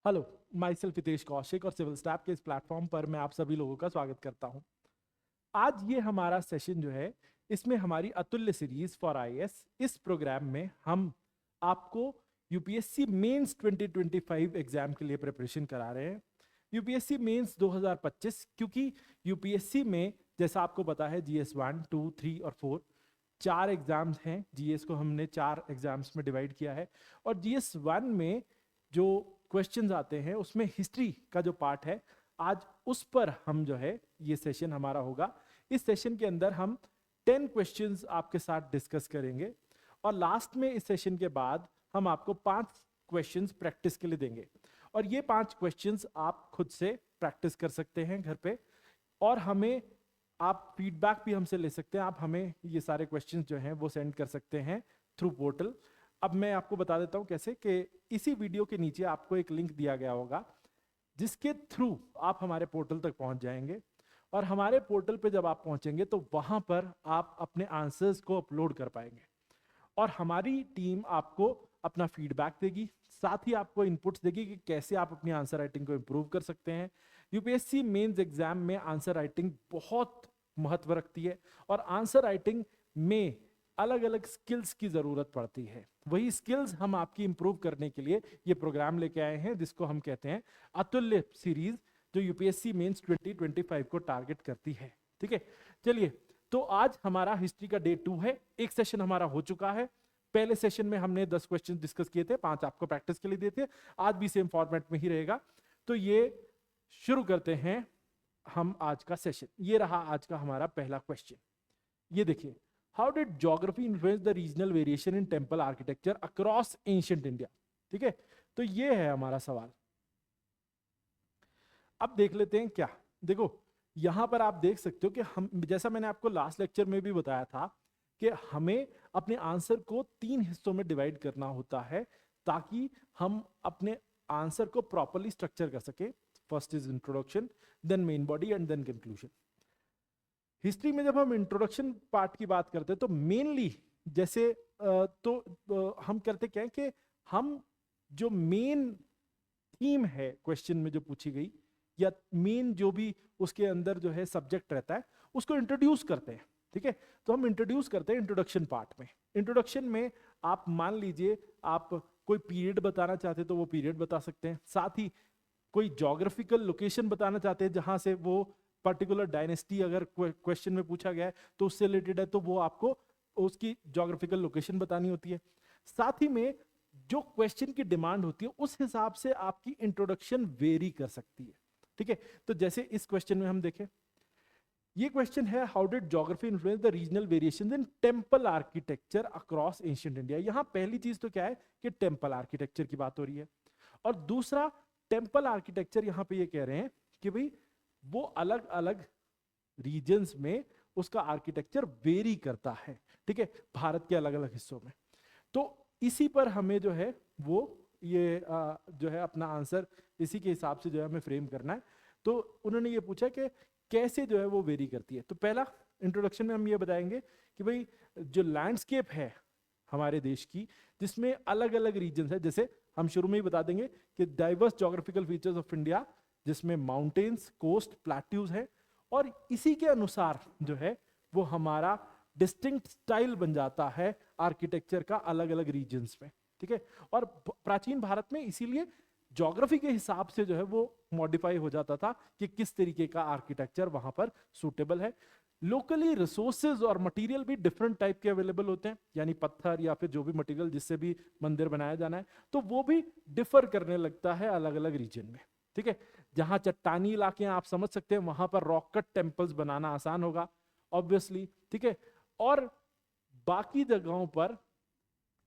Hello, my self Hitesh Kaushik और civil step के इस प्लेटफॉर्म पर मैं आप सभी लोगों का स्वागत करता हूं। आज ये हमारा सेशन जो है, इसमें हमारी अतुल्य सीरीज फॉर आईएएस, इस प्रोग्राम में हम आपको यूपीएससी मेंस 2025 एग्जाम के लिए प्रिपरेशन करा रहे हैं। यूपीएससी मेंस 2025, क्योंकि यूपीएससी में जैसा आपको पता है जीएस 1, 2, 3 और 4 चार एग्जाम्स हैं। जीएस को हमने चार एग्जाम्स में डिवाइड किया है और जीएस 1 में जो क्वेश्चंस आते हैं उसमें हिस्ट्री का जो पार्ट है, आज उस पर हम जो है ये सेशन हमारा होगा। इस सेशन के अंदर हम 10 क्वेश्चंस आपके साथ डिस्कस करेंगे और लास्ट में इस सेशन के बाद हम आपको 5 क्वेश्चंस प्रैक्टिस के लिए देंगे और ये 5 क्वेश्चंस आप खुद से प्रैक्टिस कर सकते हैं घर पे और हमें आप फीडबैक भी हमसे ले सकते हैं। आप हमें ये सारे क्वेश्चंस जो हैं वो सेंड कर सकते हैं थ्रू पोर्टल। अब मैं आपको बता देता हूं कैसे, कि इसी वीडियो के नीचे आपको एक लिंक दिया गया होगा जिसके थ्रू आप हमारे पोर्टल तक पहुंच जाएंगे और हमारे पोर्टल पे जब आप पहुंचेंगे तो वहां पर आप अपने आंसर्स को अपलोड कर पाएंगे और हमारी टीम आपको अपना फीडबैक देगी, साथ ही आपको इनपुट्स देगी कि कैसे आप अपनी आंसर राइटिंग को इंप्रूव कर सकते हैं। यूपीएससी मेंस एग्जाम में आंसर राइटिंग बहुत महत्व रखती है और आंसर राइटिंग में अलग अलग स्किल्स की जरूरत पड़ती है। वही स्किल्स हम आपकी इंप्रूव करने के लिए ये प्रोग्राम लेके आए हैं जिसको हम कहते हैं अतुल्य सीरीज, जो यूपीएससी मेंस 2025 को टारगेट करती है। ठीक है, चलिए, तो आज हमारा हिस्ट्री का डे 2 है। एक सेशन हमारा हो चुका है। पहले सेशन में हमने 10 क्वेश्चन डिस्कस किए थे, 5 आपको प्रैक्टिस के लिए दिए थे। आज भी सेम फॉर्मेट में ही रहेगा। तो ये शुरू करते हैं हम आज का सेशन। ये रहा आज का हमारा पहला क्वेश्चन। ये देखिए, how did geography influence the regional variation in temple architecture across ancient India. ठीक है, तो ये है हमारा सवाल। अब देख लेते हैं क्या। देखो, यहां पर आप देख सकते हो कि हम, जैसा मैंने आपको लास्ट लेक्चर में भी बताया था, कि हमें अपने आंसर को 3 हिस्सों में डिवाइड करना होता है ताकि हम अपने आंसर को प्रॉपर्ली स्ट्रक्चर कर सके। First is introduction, then main body and then conclusion. History में जब हम इंट्रोडक्शन पार्ट की बात करते हैं तो मेनली जैसे हम करते क्या है कि हम जो मेन थीम है क्वेश्चन में जो पूछी गई, या मेन जो भी उसके अंदर जो है सब्जेक्ट रहता है, उसको इंट्रोड्यूस करते हैं। ठीक है, तो हम इंट्रोड्यूस करते हैं इंट्रोडक्शन पार्ट में। इंट्रोडक्शन में आप मान लीजिए आप कोई पीरियड बताना चाहते हैं तो वो पीरियड बता सकते हैं, साथ ही कोई जोग्राफिकल लोकेशन बताना चाहते हैं जहां से वो पर्टिकुलर डायनेस्टी अगर क्वेश्चन में पूछा गया है तो उससे रिलेटेड है, तो वो आपको उसकी जोग्राफिकल लोकेशन बतानी होती है। साथ ही में जो क्वेश्चन की डिमांड होती है उस हिसाब से आपकी इंट्रोडक्शन वेरी कर सकती है। ठीक है, तो जैसे इस क्वेश्चन में हम देखें, ये क्वेश्चन है, how did geography influence the regional variations in temple architecture across ancient India. यहां पहली चीज तो क्या है कि टेंपल आर्किटेक्चर की बात हो रही है और दूसरा, टेंपल आर्किटेक्चर यहां पे ये कह रहे हैं कि भाई वो अलग अलग रीजन्स में उसका आर्किटेक्चर वेरी करता है। ठीक है, भारत के अलग अलग हिस्सों में। तो इसी पर हमें जो है वो ये जो है अपना आंसर इसी के हिसाब से जो है हमें फ्रेम करना है। तो उन्होंने ये पूछा कि कैसे जो है वो वेरी करती है। तो पहला इंट्रोडक्शन में हम ये बताएंगे कि भाई जो लैंडस्केप है हमारे देश की, जिसमें अलग अलग रीजन्स है, जैसे हम शुरू में ही बता देंगे कि diverse geographical features of India, जिसमें माउंटेन्स, कोस्ट, प्लेट्यूज है और इसी के अनुसार जो है वो हमारा डिस्टिंक्ट स्टाइल बन जाता है आर्किटेक्चर का अलग अलग रीजन्स में। ठीक है, और प्राचीन भारत में इसीलिए ज्योग्राफी के हिसाब से जो है वो मॉडिफाई हो जाता था कि किस तरीके का आर्किटेक्चर वहां पर सूटेबल है। लोकली रिसोर्सेज और मटेरियल भी डिफरेंट टाइप के अवेलेबल होते हैं, यानी पत्थर या फिर जो भी मटेरियल जिससे भी मंदिर बनाया जाना है, तो वो भी डिफर करने लगता है अलग अलग रीजन में। ठीक है, जहां चट्टानी इलाके आप समझ सकते हैं वहां पर रॉक कट टेम्पल्स बनाना आसान होगा ऑब्वियसली। ठीक है, और बाकी जगहों पर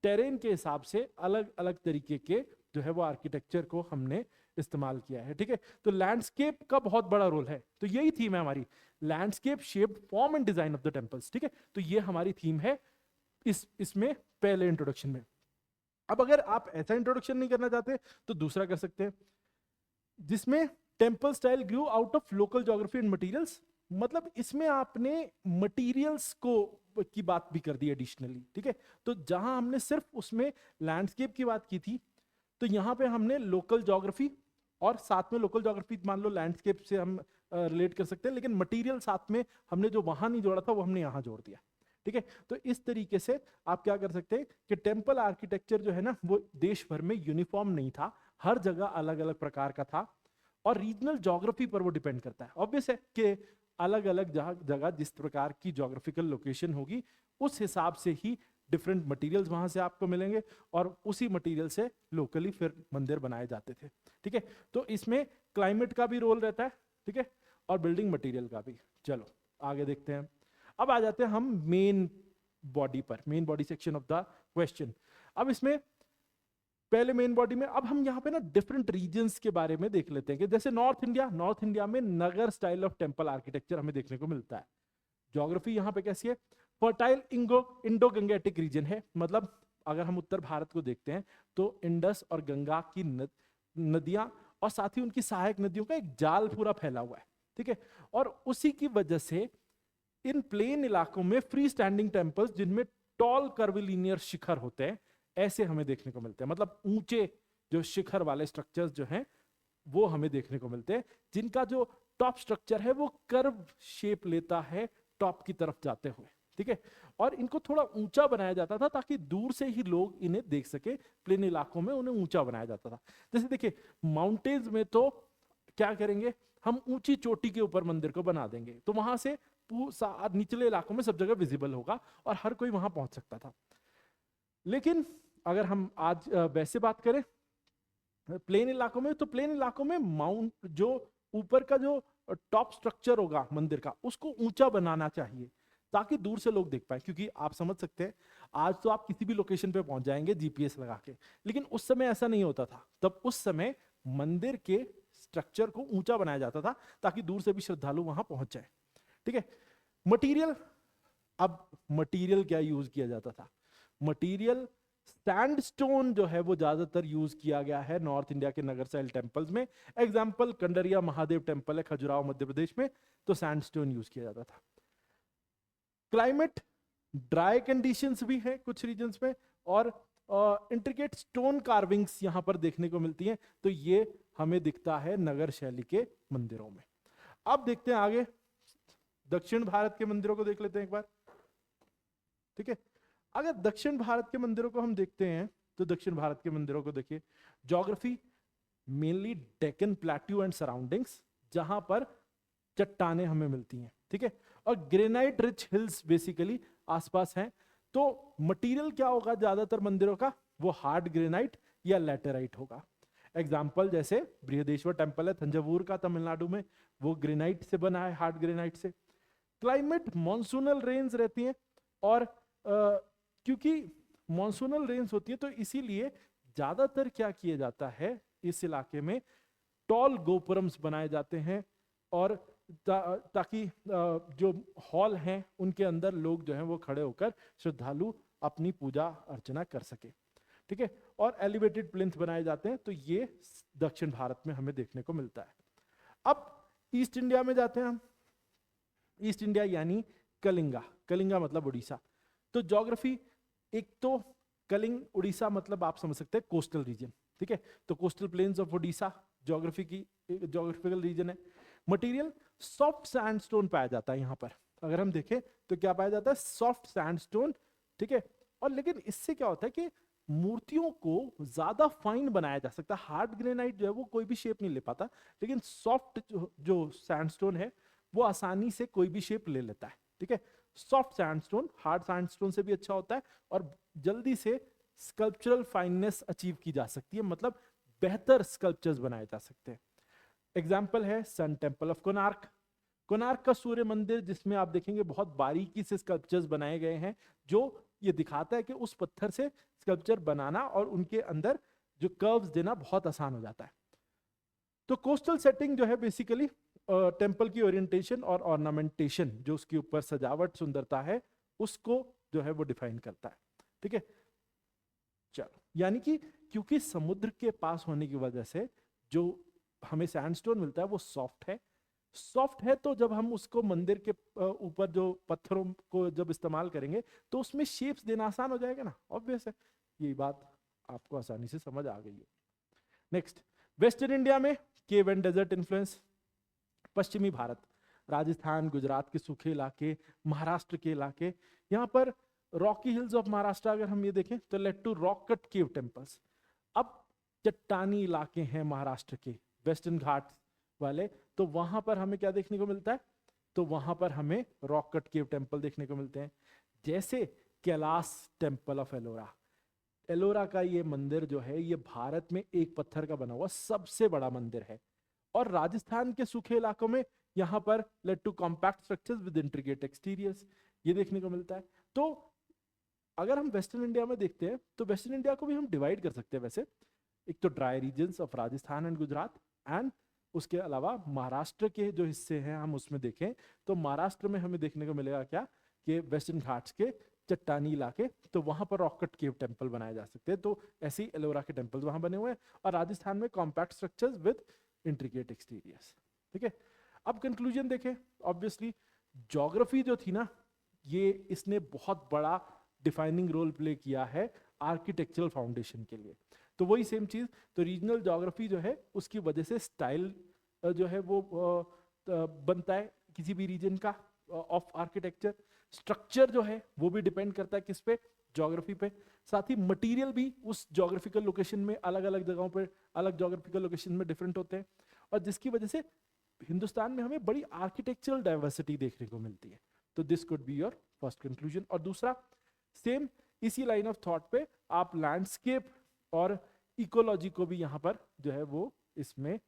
टेरेन के हिसाब से अलग अलग तरीके के जो है वो आर्किटेक्चर को हमने इस्तेमाल किया है। ठीक है, तो लैंडस्केप का बहुत बड़ा रोल है। तो यही थीम है हमारी, landscape shaped form and design of the temples. ठीक है, तो ये हमारी थीम है इसमें पहले इंट्रोडक्शन में। अब अगर आप ऐसा इंट्रोडक्शन नहीं करना चाहते तो दूसरा कर सकते हैं, जिसमें temple style Guru out of local geography and materials. मतलब इसमें आपने मटेरियल्स को की बात भी कर दी एडिशनली। ठीक है, तो जहां हमने सिर्फ उसमें लैंडस्केप की बात की थी, तो यहां पे हमने लोकल ज्योग्राफी और साथ में लोकल ज्योग्राफी मान लो लैंडस्केप से हम रिलेट कर सकते हैं, लेकिन मटेरियल साथ में हमने जो वहां नहीं जोड़ा था वो हमने यहाँ जोड़ दिया। ठीक है, तो इस तरीके से आप क्या कर सकते हैं कि टेम्पल आर्किटेक्चर जो है ना वो देश भर में यूनिफॉर्म नहीं था, हर जगह अलग अलग प्रकार का था, और रीजनल ज्योग्राफी पर वो डिपेंड करता है। ऑब्वियस है कि अलग अलग जगह जिस प्रकार की ज्योग्राफिकल लोकेशन होगी उस हिसाब से ही डिफरेंट मटेरियल्स वहां से आपको मिलेंगे, और उसी मटेरियल से लोकली फिर मंदिर बनाए जाते थे। ठीक है, तो इसमें क्लाइमेट का भी रोल रहता है, ठीक है, और बिल्डिंग मटेरियल का भी। चलो आगे देखते हैं। अब आ जाते हैं हम मेन बॉडी पर, main body section of the question. अब इसमें पहले मेन बॉडी में अब हम यहाँ पे ना डिफरेंट रीजन्स के बारे में देख लेते हैं कि जैसे नॉर्थ इंडिया में नगर स्टाइल ऑफ टेम्पल आर्किटेक्चर हमें देखने को मिलता है। ज्योग्राफी यहाँ पे कैसी है, फर्टाइल इंडो गंगेटिक रीजन है, मतलब अगर हम उत्तर भारत को देखते हैं तो इंडस और गंगा की नदियां और साथ ही उनकी सहायक नदियों का एक जाल पूरा फैला हुआ है। ठीक है, और उसी की वजह से इन प्लेन इलाकों में फ्री स्टैंडिंग टेम्पल्स जिनमें टॉल कर्विलिनियर शिखर होते हैं ऐसे हमें देखने को मिलते हैं, मतलब ऊंचे जो शिखर वाले स्ट्रक्चर्स जो हैं वो हमें देखने को मिलते हैं, जिनका जो टॉप स्ट्रक्चर है वो कर्व शेप लेता है टॉप की तरफ जाते हुए। ठीक है, और इनको थोड़ा ऊंचा बनाया जाता था ताकि दूर से ही लोग इन्हें देख सके, प्लेन इलाकों में उन्हें ऊंचा बनाया जाता था। जैसे देखिए माउंटेन्स में तो क्या करेंगे, हम ऊंची चोटी के ऊपर मंदिर को बना देंगे तो वहां से निचले इलाकों में सब जगह विजिबल होगा और हर कोई वहां पहुंच सकता था। लेकिन अगर हम आज वैसे बात करें प्लेन इलाकों में, तो प्लेन इलाकों में माउंट जो ऊपर का जो टॉप स्ट्रक्चर होगा मंदिर का उसको ऊंचा बनाना चाहिए ताकि दूर से लोग देख पाए, क्योंकि आप समझ सकते हैं आज तो आप किसी भी लोकेशन पे पहुंच जाएंगे जीपीएस लगा के, लेकिन उस समय ऐसा नहीं होता था। तब उस समय मंदिर के स्ट्रक्चर को ऊंचा बनाया जाता था ताकि दूर से भी श्रद्धालु वहां पहुंच जाए। ठीक है, मटीरियल, अब मटीरियल क्या यूज किया जाता था, मटीरियल सैंडस्टोन जो है वो ज्यादातर यूज किया गया है नॉर्थ इंडिया के नगर स्टाइल टेम्पल्स में। एग्जांपल कंडरिया महादेव टेम्पल है खजुराहो मध्य प्रदेश में, तो सैंडस्टोन यूज किया जाता था। क्लाइमेट ड्राई कंडीशंस भी है कुछ रीजन्स में, और इंट्रिकेट स्टोन कार्विंग्स यहां पर देखने को मिलती हैं, तो ये हमें दिखता है नगर शैली के मंदिरों में। अब देखते हैं आगे, दक्षिण भारत के मंदिरों को देख लेते हैं एक बार। ठीक है, अगर दक्षिण भारत के मंदिरों को हम देखते हैं तो दक्षिण भारत के मंदिरों को देखिए, geography mainly Deccan plateau and surroundings, जहां पर चट्टानें हमें मिलती हैं। ठीक है, और ग्रेनाइट रिच हिल्स बेसिकली आसपास हैं। तो मटेरियल क्या होगा ज्यादातर मंदिरों का, वो हार्ड ग्रेनाइट या लैटेराइट होगा। एग्जाम्पल जैसे बृहदेश्वर टेम्पल है तंजावुर का तमिलनाडु में, वो ग्रेनाइट से बना है, हार्ड ग्रेनाइट से। क्लाइमेट मॉनसूनल रेन्स रहती हैं, और क्योंकि मॉनसूनल रेन्स होती है तो इसीलिए ज्यादातर क्या किया जाता है इस इलाके में, टॉल गोपुरम्स बनाए जाते हैं, और ताकि जो हॉल हैं उनके अंदर लोग जो हैं वो खड़े होकर श्रद्धालु अपनी पूजा अर्चना कर सके। ठीक है, और एलिवेटेड प्लिंथ बनाए जाते हैं, तो ये दक्षिण भारत में हमें देखने को मिलता है। अब ईस्ट इंडिया में जाते हैं हम, ईस्ट इंडिया यानी कलिंगा, कलिंगा मतलब उड़ीसा। तो ज्योग्राफी, एक तो कलिंग उड़ीसा मतलब आप समझ सकते हैं कोस्टल रीजन। ठीक है, तो coastal planes of Orissa geography की ज्योग्राफिकल रीजन है। मटेरियल सॉफ्ट सैंडस्टोन पाया जाता है यहाँ पर, अगर हम देखें तो क्या पाया जाता है, सॉफ्ट सैंडस्टोन। ठीक है, और लेकिन इससे क्या होता है कि मूर्तियों को ज्यादा फाइन बनाया जा सकता है। हार्ड ग्रेनाइट जो है वो कोई भी शेप नहीं ले पाता, लेकिन सॉफ्ट जो सैंडस्टोन है वो आसानी से कोई भी शेप ले लेता है। ठीक है, सॉफ्ट सैंडस्टोन हार्ड सैंडस्टोन से भी अच्छा होता है और जल्दी से स्कल्पचरल फाइननेस अचीव की जा सकती है, मतलब बेहतर स्कल्पचर्स बनाए जा सकते हैं। एग्जाम्पल है sun temple of Konark, Konark का सूर्य मंदिर, जिसमें आप देखेंगे बहुत बारीकी से स्कल्पचर्स बनाए गए हैं, जो ये दिखाता है कि उस पत्थर से स्कल्पचर बनाना और उनके अंदर जो कर्व्स देना बहुत आसान हो जाता है। तो कोस्टल सेटिंग जो है बेसिकली टेम्पल की ओरिएंटेशन और ऑर्नामेंटेशन, जो उसके ऊपर सजावट सुंदरता है, उसको जो है वो डिफाइन करता है। ठीक है, चलो, यानी कि क्योंकि समुद्र के पास होने की वजह से जो हमें सैंडस्टोन मिलता है वो सॉफ्ट है, सॉफ्ट है, तो जब हम उसको मंदिर के ऊपर जो पत्थरों को जब इस्तेमाल करेंगे तो उसमें शेप्स देना आसान हो जाएगा ना, ऑब्वियस है, यही बात आपको आसानी से समझ आ गई है। नेक्स्ट, वेस्टर्न इंडिया में केव एंड डेजर्ट इन्फ्लुएंस, पश्चिमी भारत, राजस्थान, गुजरात के सूखे इलाके, महाराष्ट्र के इलाके, यहाँ पर रॉकी हिल्स ऑफ महाराष्ट्र अगर हम ये देखें तो led to rock cut cave temples. अब चट्टानी इलाके हैं महाराष्ट्र के, वेस्टर्न घाट वाले, तो वहां पर हमें क्या देखने को मिलता है, तो वहां पर हमें रॉक कट केव टेम्पल देखने को मिलते हैं, जैसे कैलाश टेम्पल ऑफ एलोरा। एलोरा का ये मंदिर जो है ये भारत में एक पत्थर का बना हुआ सबसे बड़ा मंदिर है। और राजस्थान के सूखे इलाकों में यहाँ पर led to compact structures with intricate exteriors, ये देखने को मिलता है। तो अगर हम वेस्टर्न इंडिया में देखते हैं तो वेस्टर्न इंडिया को भी हम डिवाइड कर सकते हैं वैसे, एक तो dry regions of Rajasthan and Gujarat, and उसके अलावा महाराष्ट्र के जो हिस्से हैं हम उसमें देखें तो महाराष्ट्र में हमें देखने को मिलेगा क्या कि वेस्टर्न घाट्स के चट्टानी इलाके, तो वहां पर रॉक कट केव टेम्पल बनाए जा सकते हैं, तो ऐसे ही एलोरा के टेम्पल्स वहां बने हुए हैं। और राजस्थान में compact structures with intricate exteriors. ठीक है, अब कंक्लूजन देखें। ऑब्वियसली ज्योग्राफी जो थी ना, ये इसने बहुत बड़ा डिफाइनिंग रोल प्ले किया है आर्किटेक्चरल फाउंडेशन के लिए। तो वही सेम चीज, तो रीजनल ज्योग्राफी जो है उसकी वजह से स्टाइल जो है वो बनता है किसी भी रीजन का ऑफ आर्किटेक्चर। स्ट्रक्चर जो है वो भी डिपेंड करता है किस पे, ज्योग्राफी पे। साथ ही मटेरियल भी उस ज्योग्राफिकल लोकेशन में अलग अलग जगहों पे अलग ज्योग्राफिकल लोकेशन में डिफरेंट होते हैं, और जिसकी वजह से हिंदुस्तान में हमें बड़ी आर्किटेक्चरल डाइवर्सिटी देखने को मिलती है। तो this could be your first conclusion. और दूसरा सेम इसी लाइन ऑफ थॉट पे आप लैंडस्केप और इकोलॉजी को भी यहाँ पर जो है वो इसमें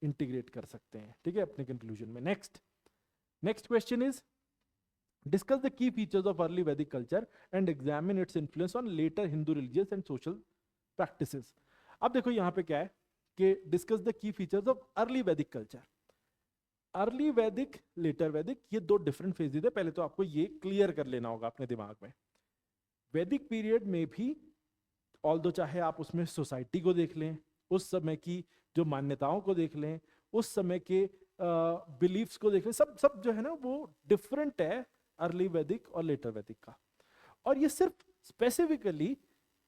इंटीग्रेट कर सकते हैं। ठीक है, अपने कंक्लूजन में। Next question is discuss the key features of early Vedic culture and examine its influence on later Hindu religious and social practices. अब देखो यहाँ पे क्या है कि discuss the key features of early Vedic culture. Early Vedic, later Vedic, ये दो डिफरेंट फेजेस है, पहले तो आपको ये क्लियर कर लेना होगा अपने दिमाग में। वैदिक पीरियड में भी ऑल्दो चाहे आप उसमें सोसाइटी को देख लें, उस समय की जो मान्यताओं को देख लें, उस समय के बिलीफ्स को देख लें, सब जो है ना वो डिफरेंट है अर्ली वैदिक और लेटर वैदिक का। और ये सिर्फ specifically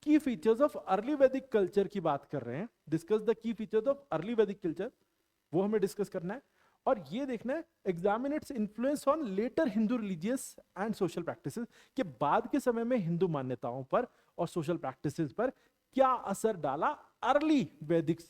key features of early Vedic culture की बात कर रहे हैं। Discuss the key features of early Vedic culture, वो हमें डिस्कस करना है। और ये देखना है examine its influence on later Hindu religious and social practices, के बाद के समय में हिंदू मान्यताओं पर और सोशल प्रैक्टिसेस पर क्या असर डाला अर्ली वैदिक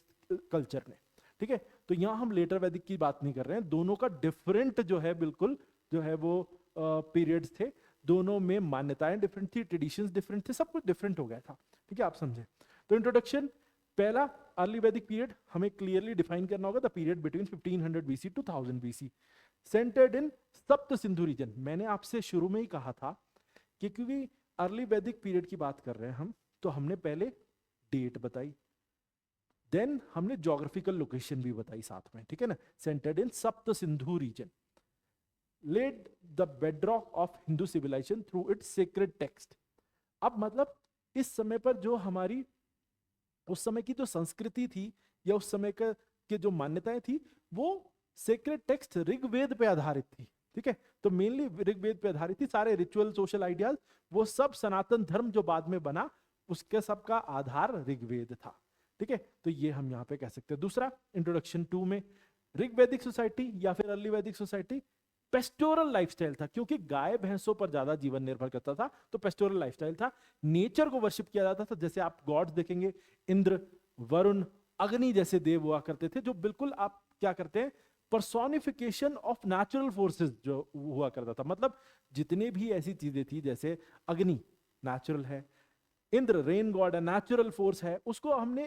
कल्चर ने। ठीक है, तो यहां हम लेटर वैदिक की बात नहीं कर रहे हैं, दोनों का डिफरेंट जो है बिल्कुल जो है वो पीरियड्स थे, दोनों में मान्यताएं डिफरेंट थी, ट्रेडिशंस डिफरेंट थे, सब कुछ डिफरेंट हो गया था। ठीक है, आप समझे। तो इंट्रोडक्शन, पहला अर्ली वैदिक पीरियड हमें क्लियरली डिफाइन करना होगा, the period between 1500 BC to 1000 BC, centred in Sapta Sindhu reason. मैंने आपसे शुरू में ही कहा था कि क्योंकि अर्ली वैदिक पीरियड की बात कर रहे हैं हम, तो हमने पहले डेट बताई, देन हमने ज्योग्राफिकल लोकेशन भी बताई साथ में। ठीक है ना, centred in Sapta Sindhu region, led the bedrock of Hindu civilisation through its sacred text. अब मतलब इस समय पर जो हमारी उस समय की जो संस्कृति थी या उस समय के जो मान्यताएं थी वो सेक्रेड टेक्स्ट ऋग्वेद पे आधारित थी। ठीक है, तो मेनली ऋग्वेद पे आधारित थी, सारे रिचुअल सोशल आइडियाज वो सब सनातन धर्म जो बाद में बना उसके सब का आधार ऋग्वेद था। ठीक है, तो ये हम यहाँ पे कह सकते हैं। दूसरा इंट्रोडक्शन 2 में ऋग्वैदिक सोसाइटी या फिर अर्ली वैदिक सोसाइटी पेस्टोरल लाइफस्टाइल था, क्योंकि गाय भैंसों पर ज्यादा जीवन निर्भर करता था, तो पेस्टोरल लाइफस्टाइल था। नेचर को वर्शिप किया जाता था, जैसे आप गॉड्स देखेंगे इंद्र, वरुण, अग्नि जैसे देव हुआ करते थे, जो बिल्कुल आप क्या करते हैं पर्सोनिफिकेशन ऑफ नेचुरल फोर्सेस जो हुआ करता था। मतलब जितने भी ऐसी चीजें थी, जैसे अग्नि नेचुरल है, इंद्र रेन गॉड है, नेचुरल फोर्स है, उसको हमने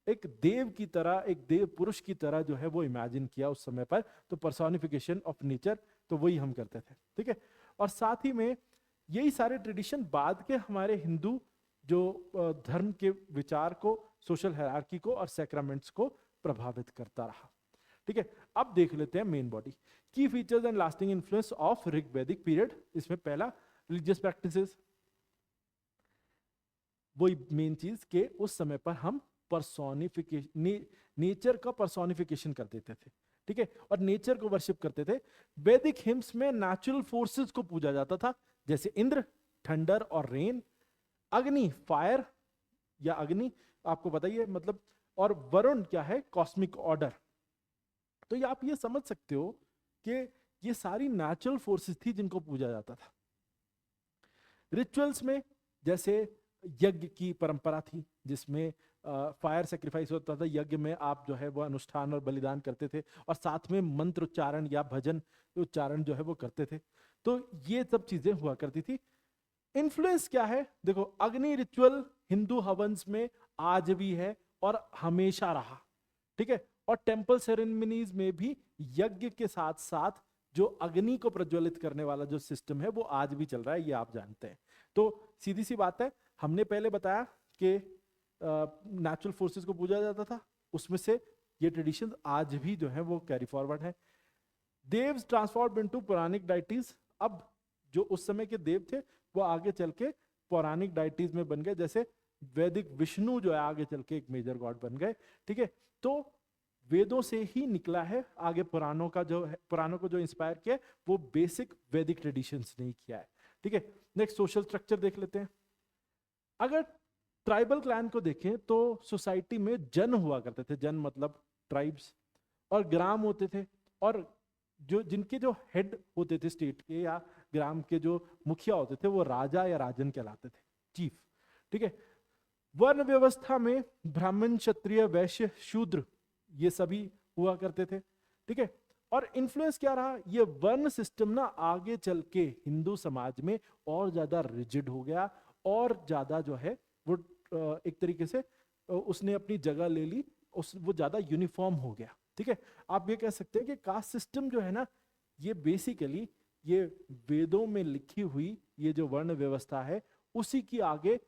एक देव की तरह, एक देव पुरुष की तरह जो है वो इमेजिन किया उस समय पर, तो पर्सोनिफिकेशन ऑफ नेचर, तो वही हम करते थे। ठीक है, और साथ ही में यही सारे ट्रेडिशन बाद के हमारे हिंदू जो धर्म के विचार को, सोशल हायरार्की को और सैक्रामेंट्स को प्रभावित करता रहा। ठीक है, अब देख लेते हैं मेन बॉडी की features and lasting influence of Rigvedic period. इसमें पहला रिलीजियस प्रैक्टिसेस, वही मेन चीज के उस समय पर हम पर्सोनिफिकेशन, नेचर का पर्सोनिफिकेशन कर देते थे। ठीक है, और नेचर को वर्शिप करते थे। वैदिक हिम्स में नेचुरल फोर्सेस को पूजा जाता था, जैसे इंद्र थंडर और रेन, अग्नि फायर या अग्नि, आपको पता ही है मतलब और वरुण क्या है, कॉस्मिक ऑर्डर। तो ये आप ये समझ सकते हो कि ये सारी नेचुरल फोर्सेस थी जिनको पूजा जाता था। रिचुअल्स में जैसे यज्ञ की परंपरा थी जिसमें फायर सेक्रीफाइस होता था, यज्ञ में आप जो है वो अनुष्ठान और बलिदान करते थे और साथ में मंत्र उच्चारण या भजन उच्चारण जो है वो करते थे। तो ये सब चीजें हुआ करती थी। इन्फ्लुएंस क्या है, देखो अग्नि रिचुअल हिंदू हवंस में आज भी है और हमेशा रहा, ठीक है। और टेम्पल सेरेमनीज में भी यज्ञ के साथ साथ जो अग्नि को प्रज्वलित करने वाला जो सिस्टम है वो आज भी चल रहा है, ये आप जानते हैं। तो सीधी सी बात है, हमने पहले बताया कि नेचुरल फोर्सेस को पूजा जाता था, उसमें से ये ट्रेडिशन आज भी जो है वो कैरी फॉरवर्ड है। देव्स ट्रांसफॉर्म इनटू पौराणिक डाइटीज, अब जो उस समय के देव थे वो आगे चल के पौराणिक डाइटीज में बन गए, जैसे वैदिक विष्णु जो है आगे चल के एक मेजर गॉड बन गए, ठीक है। तो वेदों से ही निकला है, आगे पुराणों का जो है, पुराणों को जो इंस्पायर किया है वो बेसिक वैदिक ट्रेडिशंस नहीं किया है, ठीक है। नेक्स्ट सोशल स्ट्रक्चर देख लेते हैं। अगर ट्राइबल क्लैन को देखें तो सोसाइटी में जन हुआ करते थे, जन मतलब ट्राइब्स, और ग्राम होते थे, और जो जिनके जो हेड होते थे स्टेट के या ग्राम के जो मुखिया होते थे वो राजा या राजन कहलाते थे, चीफ, ठीक है। वर्ण व्यवस्था में ब्राह्मण, क्षत्रिय, वैश्य, शूद्र ये सभी हुआ करते थे, ठीक है। और इन्फ्लुएंस क्या रहा, ये वर्ण सिस्टम ना आगे चल के हिंदू समाज में और ज्यादा रिजिड हो गया, और ज्यादा जो है वो एक तरीके से उसने अपनी जगह ले ली, वो ज्यादा यूनिफॉर्म हो गया, ठीक है। आप ये कह सकते हैं कि कास्ट सिस्टम जो है ना, ये बेसिकली ये वेदों में लिखी हुई ये जो वर्ण व्यवस्था है उसी की आगे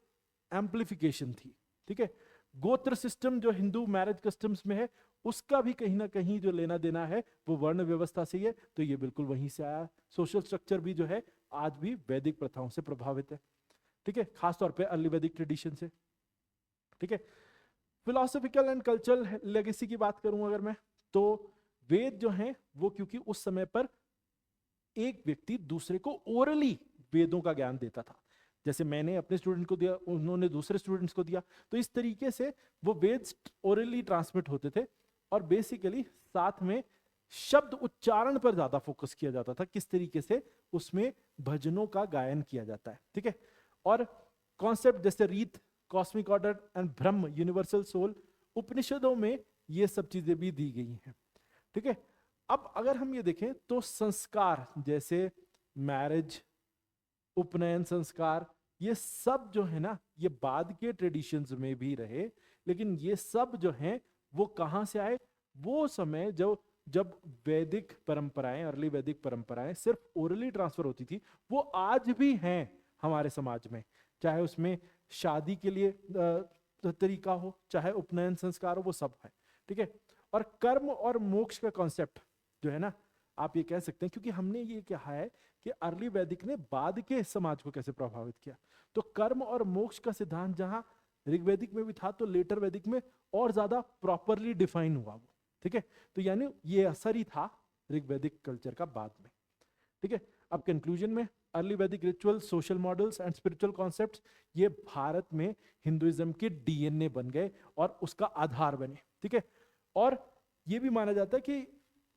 एम्प्लीफिकेशन थी, ठीक है। गोत्र सिस्टम जो हिंदू मैरिज कस्टम्स में है उसका भी कहीं ना कहीं जो लेना देना है वो वर्ण व्यवस्था से ही है, तो ये बिल्कुल वहीं से आया। सोशल स्ट्रक्चर भी जो है आज भी वैदिक प्रथाओं से प्रभावित है, ठीक है, खासतौर पे अर्ली वैदिक ट्रेडिशन से, ठीक है। फिलोसॉफिकल एंड कल्चरल लेगेसी की बात करूं अगर मैं, तो वेद जो हैं वो क्योंकि उस समय पर एक व्यक्ति दूसरे को ओरली वेदों का ज्ञान देता था, जैसे मैंने अपने स्टूडेंट को दिया, उन्होंने दूसरे स्टूडेंट्स को दिया, तो इस तरीके से वो वेद ओरली ट्रांसमिट होते थे। और बेसिकली साथ में शब्द उच्चारण पर ज्यादा फोकस किया जाता था, किस तरीके से उसमें भजनों का गायन किया जाता है, ठीक है। और कॉन्सेप्ट जैसे रीत, cosmic order and Brahma, universal soul, उपनिषदों में ये सब चीजें भी दी गई हैं, ठीक है। अब अगर हम ये देखें तो संस्कार जैसे मैरिज, उपनयन संस्कार, ये सब जो है ना ये बाद के ट्रेडिशंस में भी रहे, लेकिन ये सब जो हैं वो कहां से आए, वो समय जब वैदिक परंपराएं, अर्ली वैदिक परंपराएं सिर्फ ओरली ट्रांसफर होती थी, वो आज भी हैं हमारे समाज में, चाहे उसमें शादी के लिए तरीका हो, चाहे उपनयन संस्कार हो, वो सब है, ठीक है। और कर्म और मोक्ष का कॉन्सेप्ट जो है ना, आप ये कह सकते हैं, क्योंकि हमने ये कहा है कि अर्ली वैदिक ने बाद के समाज को कैसे प्रभावित किया, तो कर्म और मोक्ष का सिद्धांत जहां ऋग्वैदिक में भी था, तो लेटर वैदिक में और ज्यादा प्रॉपरली डिफाइन हुआ वो, ठीक है। तो यानी ये असर ही था ऋग्वैदिक कल्चर का बाद में, ठीक है। अब कंक्लूजन में, अर्ली वैदिक ritual, social models and spiritual concepts ये भारत में हिंदुइज्म के डीएनए बन गए और उसका आधार बने, ठीक है। और ये भी माना जाता है कि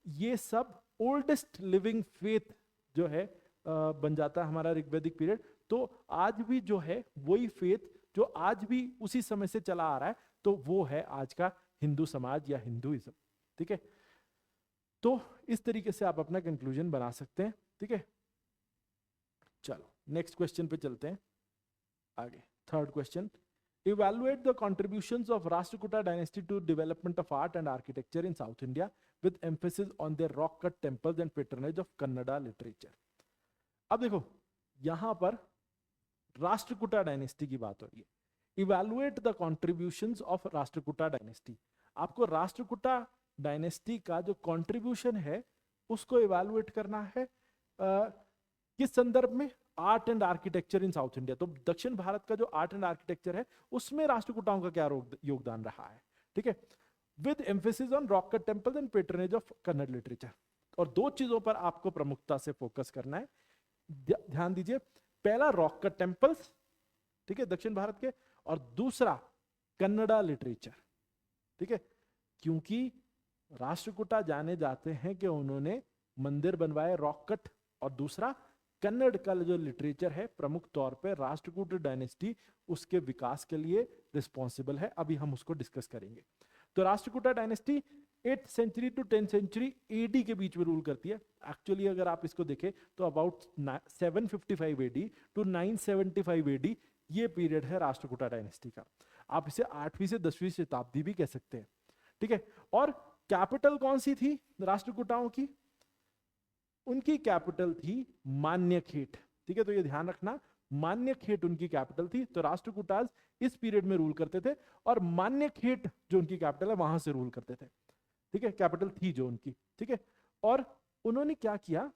ये सब ओल्डेस्ट लिविंग फेथ जो है बन जाता है हमारा ऋग्वैदिक पीरियड। तो आज भी जो है वही फेथ जो आज भी उसी समय से चला आ रहा है, तो वो है आज का हिंदू समाज या हिंदुइज्म, ठीक है। तो इस तरीके से आप अपना कंक्लूजन बना सकते हैं, ठीक है। चलो नेक्स्ट क्वेश्चन पे चलते हैं आगे। Third question, evaluate the contributions of Rashtrakuta dynasty to development of art and architecture in South India with emphasis on their rock cut temples and patronage of Kannada literature। अब देखो यहां पर Rashtrakuta dynasty की बात हो रही है। Evaluate the contributions of Rashtrakuta dynasty, आपको राष्ट्रकूटा डायनेस्टी का जो कंट्रीब्यूशन है उसको इवैल्यूएट करना है किस संदर्भ में, art and architecture in South India. तो दक्षिण भारत का जो आर्ट एंड आर्किटेक्चर है उसमें राष्ट्रकूटाओं का क्या योगदान रहा है, ठीक है। With emphasis on rock cut temples and patronage of Kannada literature. और दो चीजों पर आपको प्रमुखता से फोकस करना है, ध्यान दीजिए। पहला रॉक कट टेम्पल्स, ठीक है, दक्षिण भारत के, और दूसरा कन्नड़ा लिटरेचर, ठीक है, क्योंकि राष्ट्रकूटा जाने जाते हैं कि उन्होंने मंदिर बनवाए रॉक कट, और दूसरा कन्नड़ का जो लिटरेचर है प्रमुख तौर पे राष्ट्रकूट डायनेस्टी उसके विकास के लिए रिस्पॉन्सिबल है। अभी हम उसको डिस्कस करेंगे। तो Rashtrakuta dynasty 8th century to 10th century AD के बीच में रूल करती है। एक्चुअली अगर आप इसको देखें तो अबाउट 755 एडी टू 975 एडी ये पीरियड है राष्ट्रकूटा डायनेस्टी का। आप इसे 8वीं से 10वीं शताब्दी भी कह सकते हैं, ठीक है। और कैपिटल कौन सी थी राष्ट्रकूटाओं की? उनकी कैपिटल थी मान्यखेट, ठीक है। तो ये ध्यान रखना, मान्यखेट उनकी कैपिटल थी। तो राष्ट्रकूटाज इस पीरियड में रूल करते थे और मान्यखेट जो उनकी कैपिटल है वहां से रूल करते थे, ठीक है, कैपिटल थी जो उनकी, ठीक है। और उन्होंने क्या किया,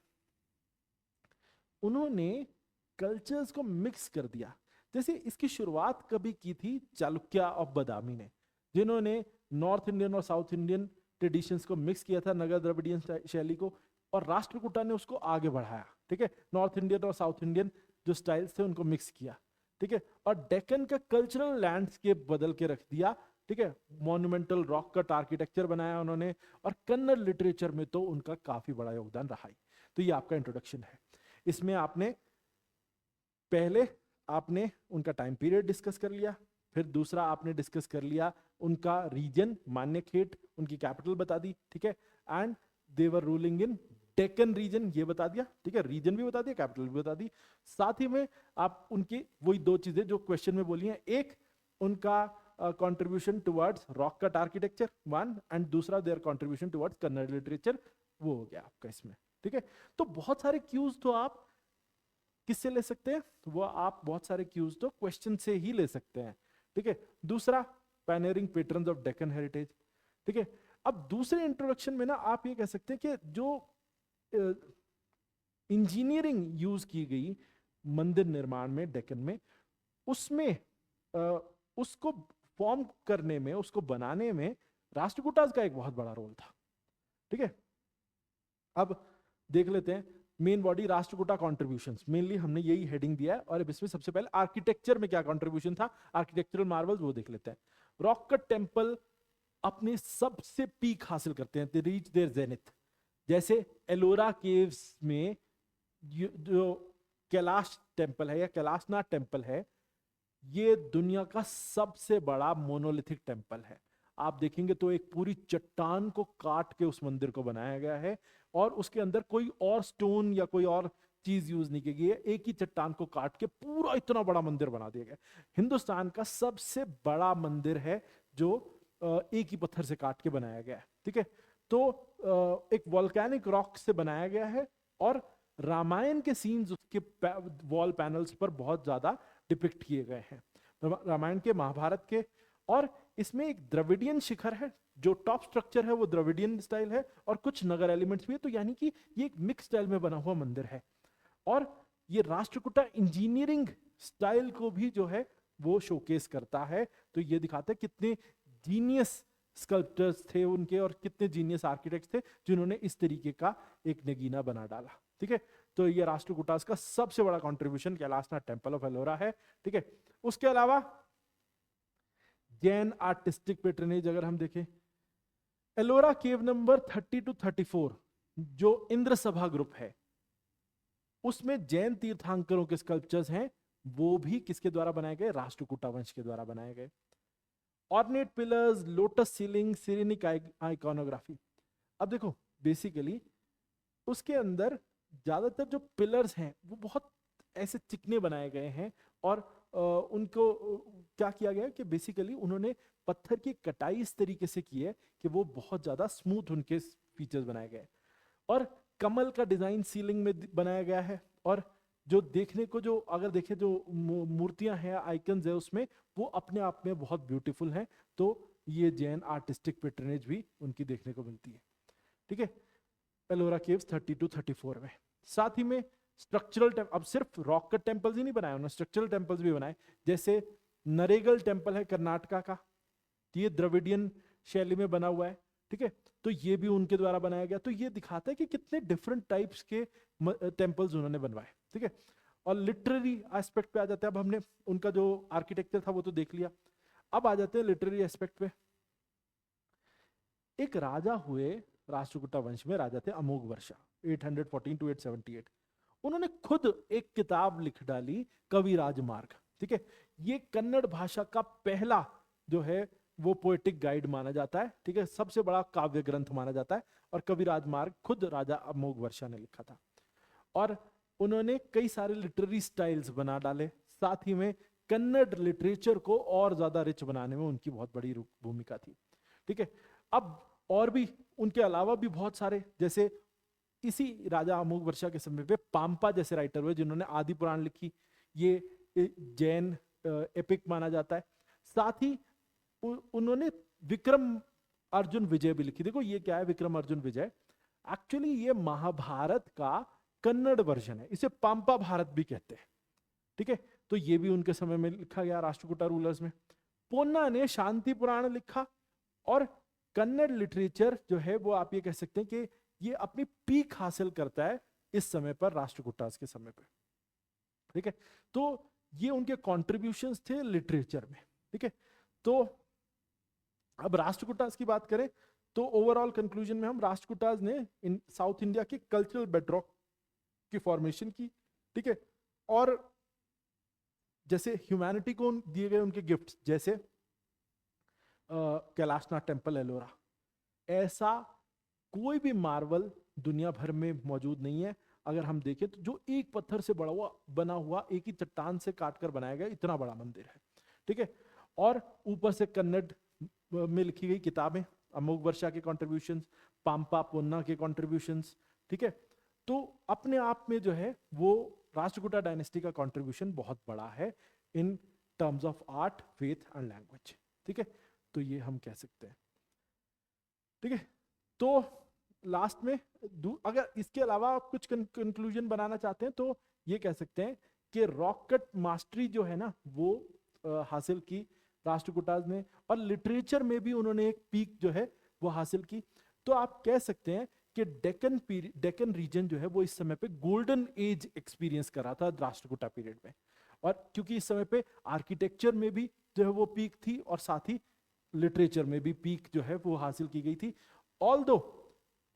उन्होंने कल्चर्स को मिक्स कर दिया। जैसे इसकी शुरुआत कभी की थी चालुक्य ऑफ बादामी ने, जिन्होंने नॉर्थ इंडियन और साउथ इंडियन ट्रेडिशंस को मिक्स किया था, नगर द्रविडियन शैली को, और राष्ट्रकूटा ने उसको आगे बढ़ाया, ठीक है। नॉर्थ इंडियन और साउथ इंडियन जो स्टाइल्स थे उनको मिक्स किया, ठीक है। और डेक्कन का कल्चरल लैंडस्केप बदल के रख दिया, ठीक है। मॉन्यूमेंटल रॉक कट आर्किटेक्चर बनाया उन्होंने, और कन्नड़ लिटरेचर में तो उनका काफी बड़ा योगदान रहा ही। तो ये आपका इंट्रोडक्शन है। इसमें आपने पहले आपने उनका टाइम पीरियड डिस्कस कर लिया, फिर दूसरा आपने डिस्कस कर लिया उनका रीजन मान्यखेट, उनकी कैपिटल बता दी, ठीक है। And they were ruling in Deccan region, ये बता दिया, ठीक है। रीजन भी बता दिया, कैपिटल भी बता दी। साथ ही में आप उनकी वही दो चीजें जो क्वेश्चन में बोली हैं, एक उनका contribution towards rock cut architecture one, and दूसरा their contribution towards Kannada literature, वो हो गया आपका इसमें, ठीक है। तो बहुत सारे क्यूज तो आप किससे ले सकते हैं, वो आप बहुत सारे क्यूज तो क्वेश्चन से ही ले सकते हैं, ठीक है। दूसरा pioneering patterns of Deccan heritage, ठीक है। अब दूसरे इंट्रोडक्शन में ना आप ये कह सकते हैं कि जो इंजीनियरिंग यूज की गई मंदिर निर्माण में डेक्कन में, उसमें उसको फॉर्म करने में, उसको बनाने में राष्ट्रकूटाज का एक बहुत बड़ा रोल था, ठीक है। अब देख लेते हैं main body Rashtrakuta contributions, mainly हमने यही हेडिंग दिया है। और अब इसमें सबसे पहले आर्किटेक्चर में क्या कॉन्ट्रीब्यूशन था, आर्किटेक्चरल मार्वल्स, वो देख लेते हैं। रॉक कट टेम्पल अपने सबसे पीक हासिल करते हैं, रीच देयर जेनिथ। जैसे एलोरा केव्स में जो कैलाश टेम्पल है या कैलाशनाथ टेम्पल है, ये दुनिया का सबसे बड़ा मोनोलिथिक टेम्पल है। आप देखेंगे तो एक पूरी चट्टान को काट के उस मंदिर को बनाया गया है, और उसके अंदर कोई और स्टोन या कोई और चीज यूज नहीं की गई है, एक ही चट्टान को काट के पूरा इतना बड़ा मंदिर बना दिया गया। हिंदुस्तान का सबसे बड़ा मंदिर है जो एक ही पत्थर से काट के बनाया गया है, ठीक है। तो एक वॉल्केनिक रॉक से बनाया गया है, और रामायण के सीन्स उसके वॉल पैनल्स पर बहुत ज्यादा डिपिक्ट किए गए हैं, रामायण के, महाभारत के। और इसमें एक द्रविडियन शिखर है, जो टॉप स्ट्रक्चर है वो द्रविडियन स्टाइल है, और कुछ नगर एलिमेंट्स भी है। तो यानी कि ये एक मिक्स स्टाइल में बना हुआ मंदिर है, और ये राष्ट्रकूटा इंजीनियरिंग स्टाइल को भी जो है वो शोकेस करता है। तो ये दिखाता है कितने जीनियस स्कल्पटर्स थे उनके, और कितने जीनियस आर्किटेक्ट्स थे जिन्होंने इस तरीके का एक नगीना बना डाला, ठीक है। तो ये राष्ट्रकूटास का सबसे बड़ा contribution Kailashnath temple of Ellora है, ठीक है। उसके अलावा जैन आर्टिस्टिक पैटर्नेज अगर हम देखें, एलोरा केव नंबर 30 to 34 जो इंद्र सभा ग्रुप है, उसमें जैन तीर्थंकरों के स्कल्पचर्स हैं, वो भी किसके द्वारा बनाए गए, राष्ट्रकूटा वंश के द्वारा बनाए गए। Ornate pillars, lotus ceiling, serenic iconography. अब देखो बेसिकली उसके अंदर ज्यादातर जो पिलर्स हैं वो बहुत ऐसे चिकने बनाए गए हैं, और उनको क्या किया गया कि बेसिकली उन्होंने पत्थर की कटाई इस तरीके से की है कि वो बहुत ज्यादा स्मूथ उनके फीचर्स बनाए गए, और कमल का डिजाइन सीलिंग में बनाया गया है। और जो देखने को, जो अगर देखें जो मूर्तियां हैं, आइकन्स है उसमें, वो अपने आप में बहुत ब्यूटीफुल हैं। तो ये जैन आर्टिस्टिक पैटर्नेज भी उनकी देखने को मिलती है, ठीक है, एलोरा केव्स 30 to 34 में। साथ ही में स्ट्रक्चरल, अब सिर्फ रॉक कट टेम्पल्स ही नहीं बनाए उन्होंने, स्ट्रक्चरल टेम्पल्स भी बनाए। जैसे नरेगल टेम्पल है कर्नाटका का, ये द्रविडियन शैली में बना हुआ है, ठीक है। तो ये भी उनके द्वारा बनाया गया। तो ये दिखाता है कि कितने डिफरेंट टाइप्स के टेम्पल्स उन्होंने बनवाए, ठीक है। और लिटरेरी एस्पेक्ट पे आ जाते हैं। अब हमने उनका जो आर्किटेक्चर था वो तो देख लिया, अब आ जाते हैं लिटरेरी एस्पेक्ट पे। एक राजा हुए राष्ट्रकूटा वंश में, राजा थे अमोघ वर्षा 814 to 878। उन्होंने खुद एक किताब लिख डाली, कविराज मार्ग। ठीक है, ये कन्नड़ भाषा का पहला जो है वो पोएटिक गाइड माना जाता है। ठीक है, सबसे बड़ा काव्य ग्रंथ माना जाता है, और कविराज मार्ग खुद राजा अमोघ वर्षा ने लिखा था। और उन्होंने कई सारे लिटरेरी स्टाइल्स बना डाले, साथ ही में कन्नड़ लिटरेचर को और ज्यादा रिच बनाने में उनकी बहुत बड़ी भूमिका थी। ठीक है, अब और भी उनके अलावा भी बहुत सारे, जैसे इसी राजा अमोघ वर्षा के समय पे पाम्पा जैसे राइटर हुए जिन्होंने आदि पुराण लिखी, ये जैन एपिक माना जाता है। साथ ही उन्होंने विक्रम अर्जुन विजय भी लिखी। देखो ये क्या है विक्रम अर्जुन विजय, एक्चुअली ये महाभारत का कन्नड़ वर्जन है, इसे पाम्पा भारत भी कहते हैं। ठीक है, तो ये भी उनके समय में लिखा गया राष्ट्रकूटा रूलर्स में। पोन्ना ने शांति पुराण लिखा, और कन्नड़ लिटरेचर जो है वो आप ये कह सकते हैं कि ये अपनी पीक हासिल करता है इस समय पर, राष्ट्रकूटास के समय पर। ठीक है, तो ये उनके कॉन्ट्रीब्यूशंस थे लिटरेचर में। ठीक है, तो अब राष्ट्रकूटास की बात करें तो ओवरऑल कंक्लूजन में हम राष्ट्रकूटास ने साउथ इंडिया की कल्चरल बेडरॉक की फॉर्मेशन की। ठीक है, और जैसे ह्यूमैनिटी को दिए गए उनके गिफ्ट्स, जैसे कैलाशनाथ टेम्पल एलोरा, ऐसा कोई भी मार्वल दुनिया भर में मौजूद नहीं है। अगर हम देखें तो जो एक पत्थर से बना हुआ एक ही चट्टान से काटकर बनाया गया इतना बड़ा मंदिर है। ठीक है, और ऊपर से कन्नड़ में लिखी गई किताबें, अमोघ वर्षा के कॉन्ट्रीब्यूशंस, पाम्पा पोन्ना के कॉन्ट्रीब्यूशंस। ठीक है, तो अपने आप में जो है वो राष्ट्रकूटा डायनेस्टी का कॉन्ट्रीब्यूशन बहुत बड़ा है in terms of art, faith and language. ठीक है, तो ये हम कह सकते हैं। ठीक है, तो लास्ट में अगर इसके अलावा आप कुछ कंक्लूजन बनाना चाहते हैं तो ये कह सकते हैं कि रॉक कट मास्टरी जो है ना वो हासिल की राष्ट्रकूटास ने, और लिटरेचर में भी उन्होंने एक पीक जो है वो हासिल की। तो आप कह सकते हैं कि डेक्कन रीजन जो है वो इस समय पे गोल्डन एज एक्सपीरियंस कर रहा था राष्ट्रकूटा पीरियड में, और क्योंकि इस समय पे आर्किटेक्चर में भी जो है वो पीक थी, और साथ ही लिटरेचर में भी पीक जो है वो हासिल की गई थी। ऑल्दो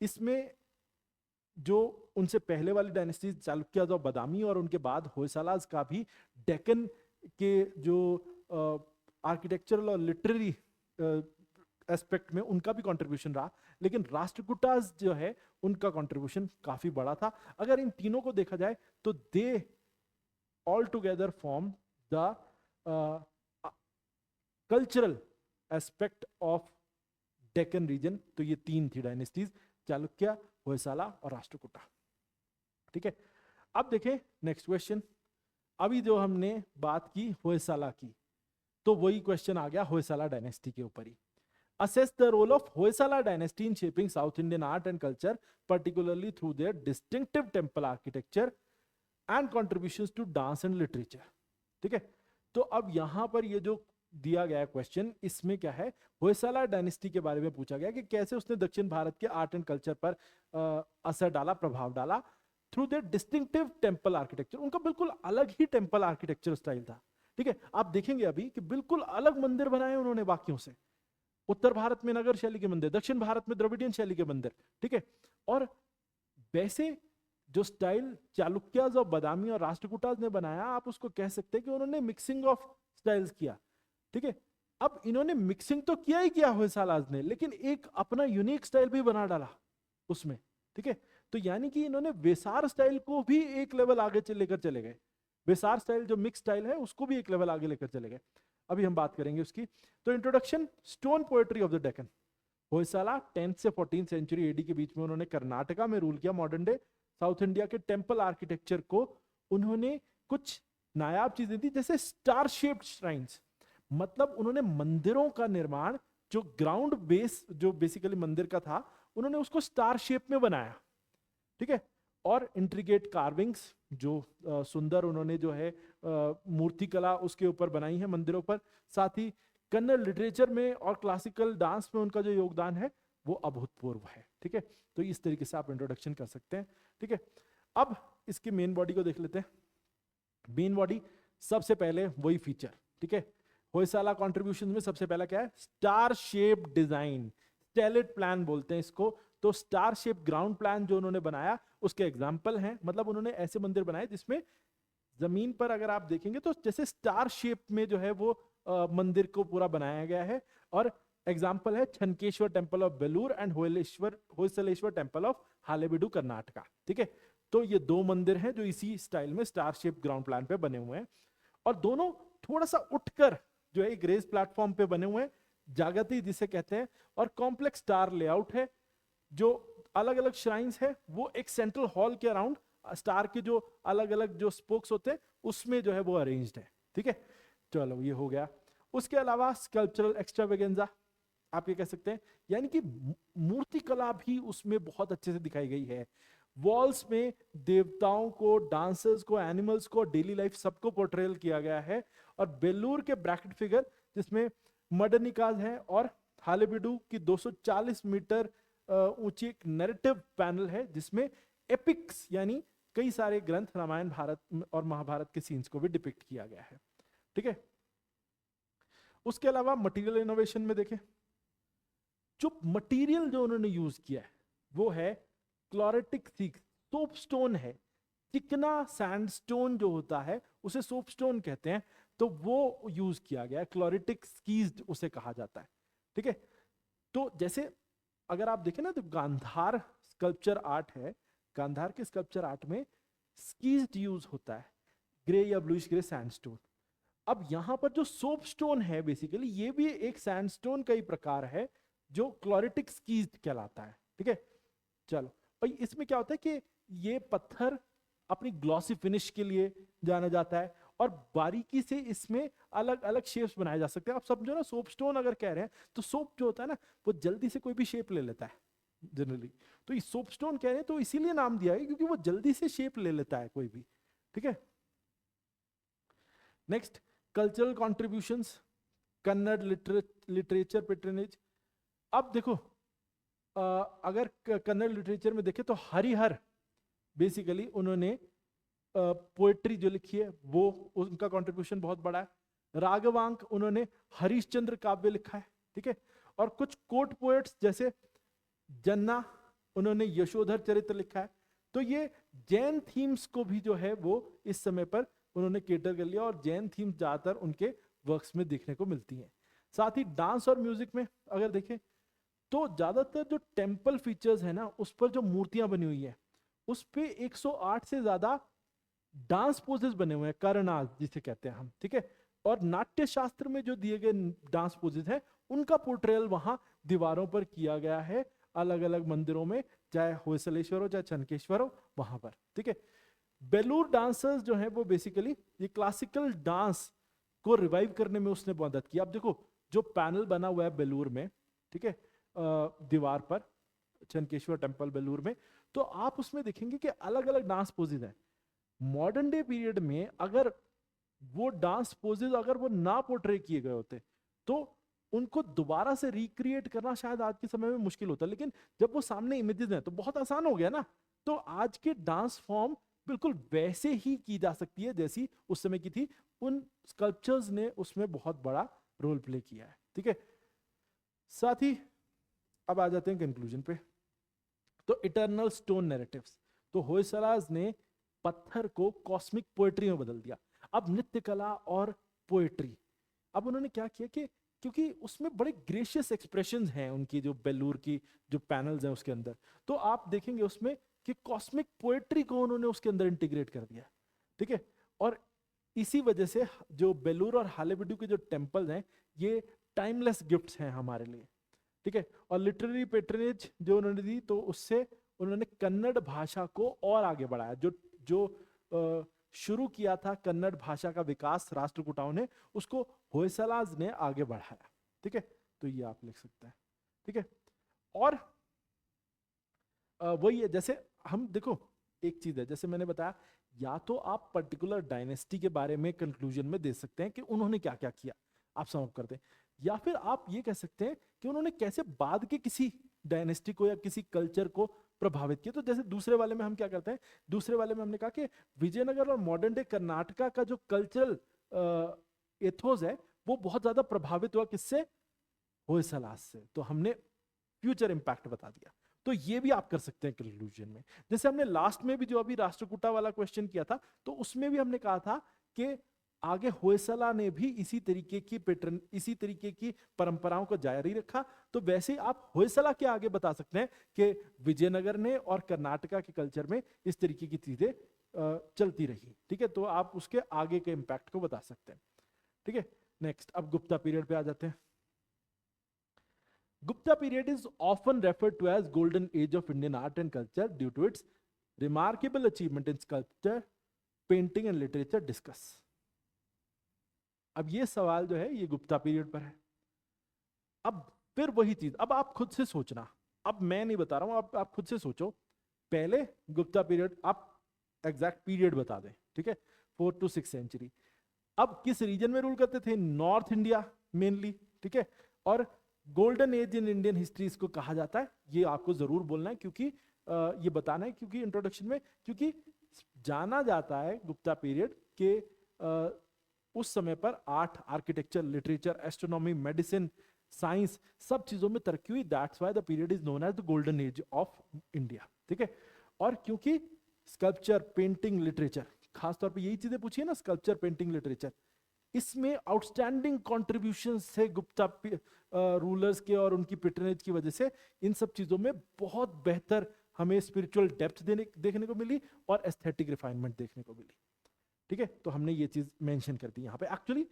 इसमें जो उनसे पहले वाली डायनेस्टीज चालुक्याज और बादामी, और उनके बाद होयसालास का भी डेक्कन के जो आर्किटेक्चरल और लिटरेरी एस्पेक्ट में उनका भी कंट्रीब्यूशन रहा, लेकिन राष्ट्रकूटास जो है उनका कंट्रीब्यूशन काफी बड़ा था। अगर इन तीनों को देखा जाए तो they all together form the cultural aspect of Deccan region. तो ये तीन थी डायनेस्टीज, चालुक्य, होयसाला और राष्ट्रकूटा। ठीक है, अब देखें नेक्स्ट क्वेश्चन। अभी जो हमने बात की होयसाला की, तो वही क्वेश्चन आ गया होयसाला डायनेस्टी के ऊपर ही। Assess the role of Hoysala dynasty in shaping South Indian art and culture, particularly through their distinctive temple architecture and contributions to dance and literature. ठीक है, तो अब यहां पर ये जो दिया गया क्वेश्चन, इसमें क्या है, होयसाला डायनेस्टी के बारे में पूछा गया कि कैसे उसने दक्षिण भारत के आर्ट एंड कल्चर पर असर डाला, प्रभाव डाला through their distinctive temple architecture. उनका बिल्कुल अलग ही टेम्पल आर्किटेक्चर स्टाइल था। ठीक है, आप देखेंगे अभी कि बिल्कुल अलग मंदिर बनाए उन्होंने बाकियों से। उत्तर भारत में नगर शैली के मंदिर, दक्षिण भारत में द्रविडियन शैली के मंदिर। ठीक है, और वैसे जो स्टाइल चालुक्याज और बादामी और राष्ट्रकूटास ने बनाया, आप उसको कह सकते हैं कि उन्होंने मिक्सिंग ऑफ स्टाइल्स किया। ठीक है, अब इन्होंने मिक्सिंग तो किया ही किया होयसालास ने, लेकिन एक अपना यूनिक स्टाइल भी बना डाला उसमें। ठीक है, तो यानी कि इन्होंने वेसार स्टाइल को भी एक लेवल आगे लेकर चले गए। वेसार स्टाइल जो मिक्स स्टाइल है उसको भी एक लेवल आगे लेकर चले गए। अभी हम बात करेंगे उसकी। तो introduction, stone poetry of the Deccan. Hoysala 10th से 14th सेंचुरी एडी के बीच में उन्होंने कर्नाटका में रूल किया। मॉडर्न डे साउथ इंडिया के टेम्पल आर्किटेक्चर को उन्होंने कुछ नायाब चीजें दी, जैसे स्टार शेप्ड श्राइन्स। मतलब उन्होंने मंदिरों का निर्माण, जो ग्राउंड बेस जो बेसिकली मंदिर का था, उन्होंने उसको स्टार शेप में बनाया। ठीक है, और इंट्रिकेट कार्विंग्स, जो सुंदर उन्होंने जो है मूर्ति कला उसके ऊपर बनाई है मंदिरों पर। साथ ही कन्नड़ लिटरेचर में और क्लासिकल डांस में उनका जो योगदान है वो अभूतपूर्व है। ठीक है, तो इस तरीके से आप इंट्रोडक्शन कर सकते हैं। ठीक है, अब इसकी मेन बॉडी को देख लेते हैं। मेन बॉडी, सबसे पहले वही फीचर। ठीक है, होयसाला कंट्रीब्यूशन में सबसे पहला क्या है, star shape design. Stellate plan बोलते हैं इसको। तो स्टार शेप ग्राउंड प्लान जो उन्होंने बनाया उसके एग्जाम्पल हैं, मतलब उन्होंने ऐसे मंदिर बनाए जिसमें जमीन पर अगर आप देखेंगे तो जैसे स्टार शेप में जो है वो मंदिर को पूरा बनाया गया है। और एग्जाम्पल है Channakeshwar temple of Belur and Hoysaleswara temple of Halebidu Karnataka. ठीक है, तो ये दो मंदिर हैं जो इसी स्टाइल में स्टार शेप ग्राउंड प्लान पे बने हुए हैं, और दोनों थोड़ा सा उठकर जो है एक रेस प्लेटफॉर्म पे बने हुए हैं, जागती जिसे कहते हैं, और कॉम्प्लेक्स स्टार लेआउट है। जो अलग अलग श्राइन्स है वो एक सेंट्रल हॉल के अराउंड स्टार के जो अलग अलग जो स्पोक्स होते हैं उसमें जो है वो अरेंज्ड है। ठीक है, चलो ये हो गया। उसके अलावा स्कल्पचरल एक्स्ट्रावेगेंजा आप ये कह सकते हैं, यानी कि मूर्ति कला भी उसमें बहुत अच्छे से दिखाई गई है। वॉल्स में देवताओं को, डांसर्स को, एनिमल्स को, डेली लाइफ सबको पोर्ट्रेल किया गया है। और बेलूर के ब्रैकेट फिगर जिसमें मडनिकाज है, और हालेबीडु की 240 मीटर ऊंची एक नैरेटिव पैनल है जिसमें एपिक्स यानी कई सारे ग्रंथ रामायण भारत और महाभारत के सीन्स को भी डिपिक्ट किया गया है। ठीक है, उसके अलावा मटेरियल इनोवेशन में देखें, जो मटेरियल जो उन्होंने यूज किया है वो है क्लोरेटिक सोपस्टोन है। चिकना सैंडस्टोन जो होता है उसे सोपस्टोन कहते हैं, तो वो यूज किया गया है, क्लोरेटिक स्कीज्ड उसे कहा जाता है। ठीक है, तो जैसे अगर आप देखें ना तो गांधार स्कल्पचर आर्ट है, गांधार के स्कल्पचर आर्ट में स्कीज्ड यूज होता है, ग्रे या ब्लूइश ग्रे सैंडस्टोन। अब यहां पर जो सोपस्टोन है बेसिकली ये भी एक सैंडस्टोन का ही प्रकार है जो क्लोरेटिक स्कीज्ड कहलाता है। ठीक है, चलो भाई इसमें क्या होता है कि ये पत्थर अपनी ग्लॉसी फिनिश के लिए जाना जाता है और बारीकी से इसमें अलग अलग शेप्स बनाए जा सकते हैं। आप समझो ना, सोपस्टोन अगर कह रहे हैं तो सोप जो होता है ना वो जल्दी से कोई भी शेप ले लेता है जनरली, तो ये सोपस्टोन कह रहे हैं तो इसीलिए नाम दिया है क्योंकि वो जल्दी से शेप ले लेता है कोई भी। ठीक है, next cultural contributions, Kannada literature patronage. अब देखो अगर कन्नड़ लिटरेचर में देखें तो हरिहर बेसिकली उन्होंने पोएट्री जो लिखी है वो उनका कंट्रीब्यूशन बहुत बड़ा है। राघवांक उन्होंने हरिश्चंद्र काव्य लिखा है। ठीक है, और कुछ कोर्ट पोएट्स जैसे जन्ना उन्होंने यशोधर चरित्र लिखा है। तो ये जैन थीम्स को भी जो है वो इस समय पर उन्होंने केटर कर लिया और जैन थीम्स ज्यादातर उनके वर्क्स में देखने को मिलती हैं। साथ ही डांस और म्यूजिक में अगर देखें तो ज्यादातर जो टेम्पल फीचर्स है ना उस पर जो मूर्तियां बनी हुई है उस पे 108 से ज्यादा डांस पोजेस बने हुए हैं, करनाज जिसे कहते हैं हम। ठीक है, और नाट्य शास्त्र में जो दिए गए डांस पोजेस हैं उनका पोर्ट्रेयल वहां दीवारों पर किया गया है अलग अलग मंदिरों में, चाहे होयसलेश्वर हो चाहे छनकेश्वर हो वहां पर। ठीक है, बेलूर डांसर्स जो है वो बेसिकली ये क्लासिकल डांस को रिवाइव करने में उसने मदद की। अब देखो जो पैनल बना हुआ है बेलूर में, ठीक है, दीवार पर छनकेश्वर टेम्पल बेलूर में, तो आप उसमें देखेंगे कि अलग अलग डांस पोजेज हैं। मॉडर्न डे पीरियड में अगर वो डांस पोजेज अगर वो ना पोर्ट्रे किए गए होते तो उनको दोबारा से रिक्रिएट करना शायद आज के समय में मुश्किल होता, लेकिन जब वो सामने इमेजेस हैं तो बहुत आसान हो गया ना। तो आज के डांस फॉर्म बिल्कुल वैसे ही की जा सकती है जैसी उस समय की थी। उन स्कल्पचर्स ने उसमें बहुत बड़ा रोल प्ले किया है। ठीक है, साथ ही अब आ जाते हैं कंक्लूजन पे। तो इटर्नल स्टोन नैरेटिव्स, तो होयसलास ने पत्थर को कॉस्मिक पोएट्री में बदल दिया। अब नृत्य कला और पोएट्री, अब उन्होंने क्या किया कि क्योंकि उसमें बड़े ग्रेशियस एक्सप्रेशंस हैं उनकी, जो बेलूर की जो पैनल्स हैं उसके अंदर, तो आप देखेंगे उसमें कि कॉस्मिक पोएट्री को उन्होंने उसके अंदर इंटीग्रेट कर दिया। ठीक है, और इसी वजह से जो बेलूर और हालेबीडु के जो टेम्पल्स हैं ये टाइमलेस गिफ्ट्स हैं हमारे लिए। ठीक है, और लिटरेरी पेट्रनेज जो उन्होंने दी तो उससे उन्होंने कन्नड़ भाषा को और आगे बढ़ाया। जो जो शुरू किया था कन्नड़ भाषा का विकास राष्ट्रकूटाओं ने, उसको होयसलास ने आगे बढ़ाया। ठीक है, तो ये आप लिख सकते हैं। ठीक है, और वही है, जैसे हम देखो एक चीज है, जैसे मैंने बताया, या तो आप पर्टिकुलर डायनेस्टी के बारे में कंक्लूजन में दे सकते हैं कि उन्होंने क्या क्या किया, आप समझ करते हैं, या फिर आप ये कह सकते हैं कि उन्होंने कैसे बाद के किसी डायनेस्टी को या किसी कल्चर को प्रभावित किया। तो जैसे दूसरे वाले में हम क्या करते हैं, दूसरे वाले में हमने कहा कि विजयनगर और मॉडर्न डे कर्नाटका का जो कल्चरल एथोस है वो बहुत ज्यादा प्रभावित हुआ किससे, होयसलास से। तो हमने फ्यूचर इंपैक्ट बता दिया। तो ये भी आप कर सकते हैं कंक्लूजन में। जैसे हमने लास्ट में भी जो अभी राष्ट्रकूटा वाला क्वेश्चन किया था, तो उसमें भी हमने कहा था कि आगे होयसला ने भी इसी तरीके की पैटर्न, इसी तरीके की परंपराओं को जारी रखा। तो वैसे ही आप होयसला के आगे बता सकते हैं कि विजयनगर ने और कर्नाटका के कल्चर में इस तरीके की चीजें चलती रही। ठीक है, तो आप उसके आगे के इंपैक्ट को बता सकते हैं। ठीक है, नेक्स्ट अब गुप्ता पीरियड पे आ जाते हैं। Gupta period is often referred to as golden age of Indian art and culture due to its remarkable achievement in sculpture, painting and literature. Discuss. अब ये सवाल जो है ये गुप्ता पीरियड पर है। अब फिर वही चीज, अब आप खुद से सोचना, अब मैं नहीं बता रहा हूं, आप खुद से सोचो। पहले गुप्ता पीरियड, आप एग्जैक्ट पीरियड बता दें, ठीक है, 4 to 6 सेंचुरी। अब किस रीजन में रूल करते थे? नॉर्थ इंडिया मेनली, ठीक है। और golden age in Indian history इसको कहा जाता है, ये आपको जरूर बोलना है, क्योंकि ये बताना है, क्योंकि इंट्रोडक्शन में, क्योंकि जाना जाता है गुप्ता पीरियड के उस समय पर art, architecture, literature, astronomy, medicine, science, सब चीजों में तरक्की हुई। That's why the period is known as the golden age of India, ठीक है। और क्योंकि स्कल्पचर, पेंटिंग, लिटरेचर, खासतौर पे यही चीजें पूछी है ना, स्कल्पचर, पेंटिंग, लिटरेचर, इसमें आउटस्टैंडिंग कॉन्ट्रीब्यूशंस थे गुप्ता रूलर्स के और उनकी पैटर्नेज की वजह से। इन सब चीजों में बहुत बेहतर हमें स्पिरिचुअल डेप्थ देखने को मिली और एस्थेटिक रिफाइनमेंट देखने को मिली, ठीक है। तो हमने ये चीज मेंशन कर दी यहाँ पे। एक्चुअली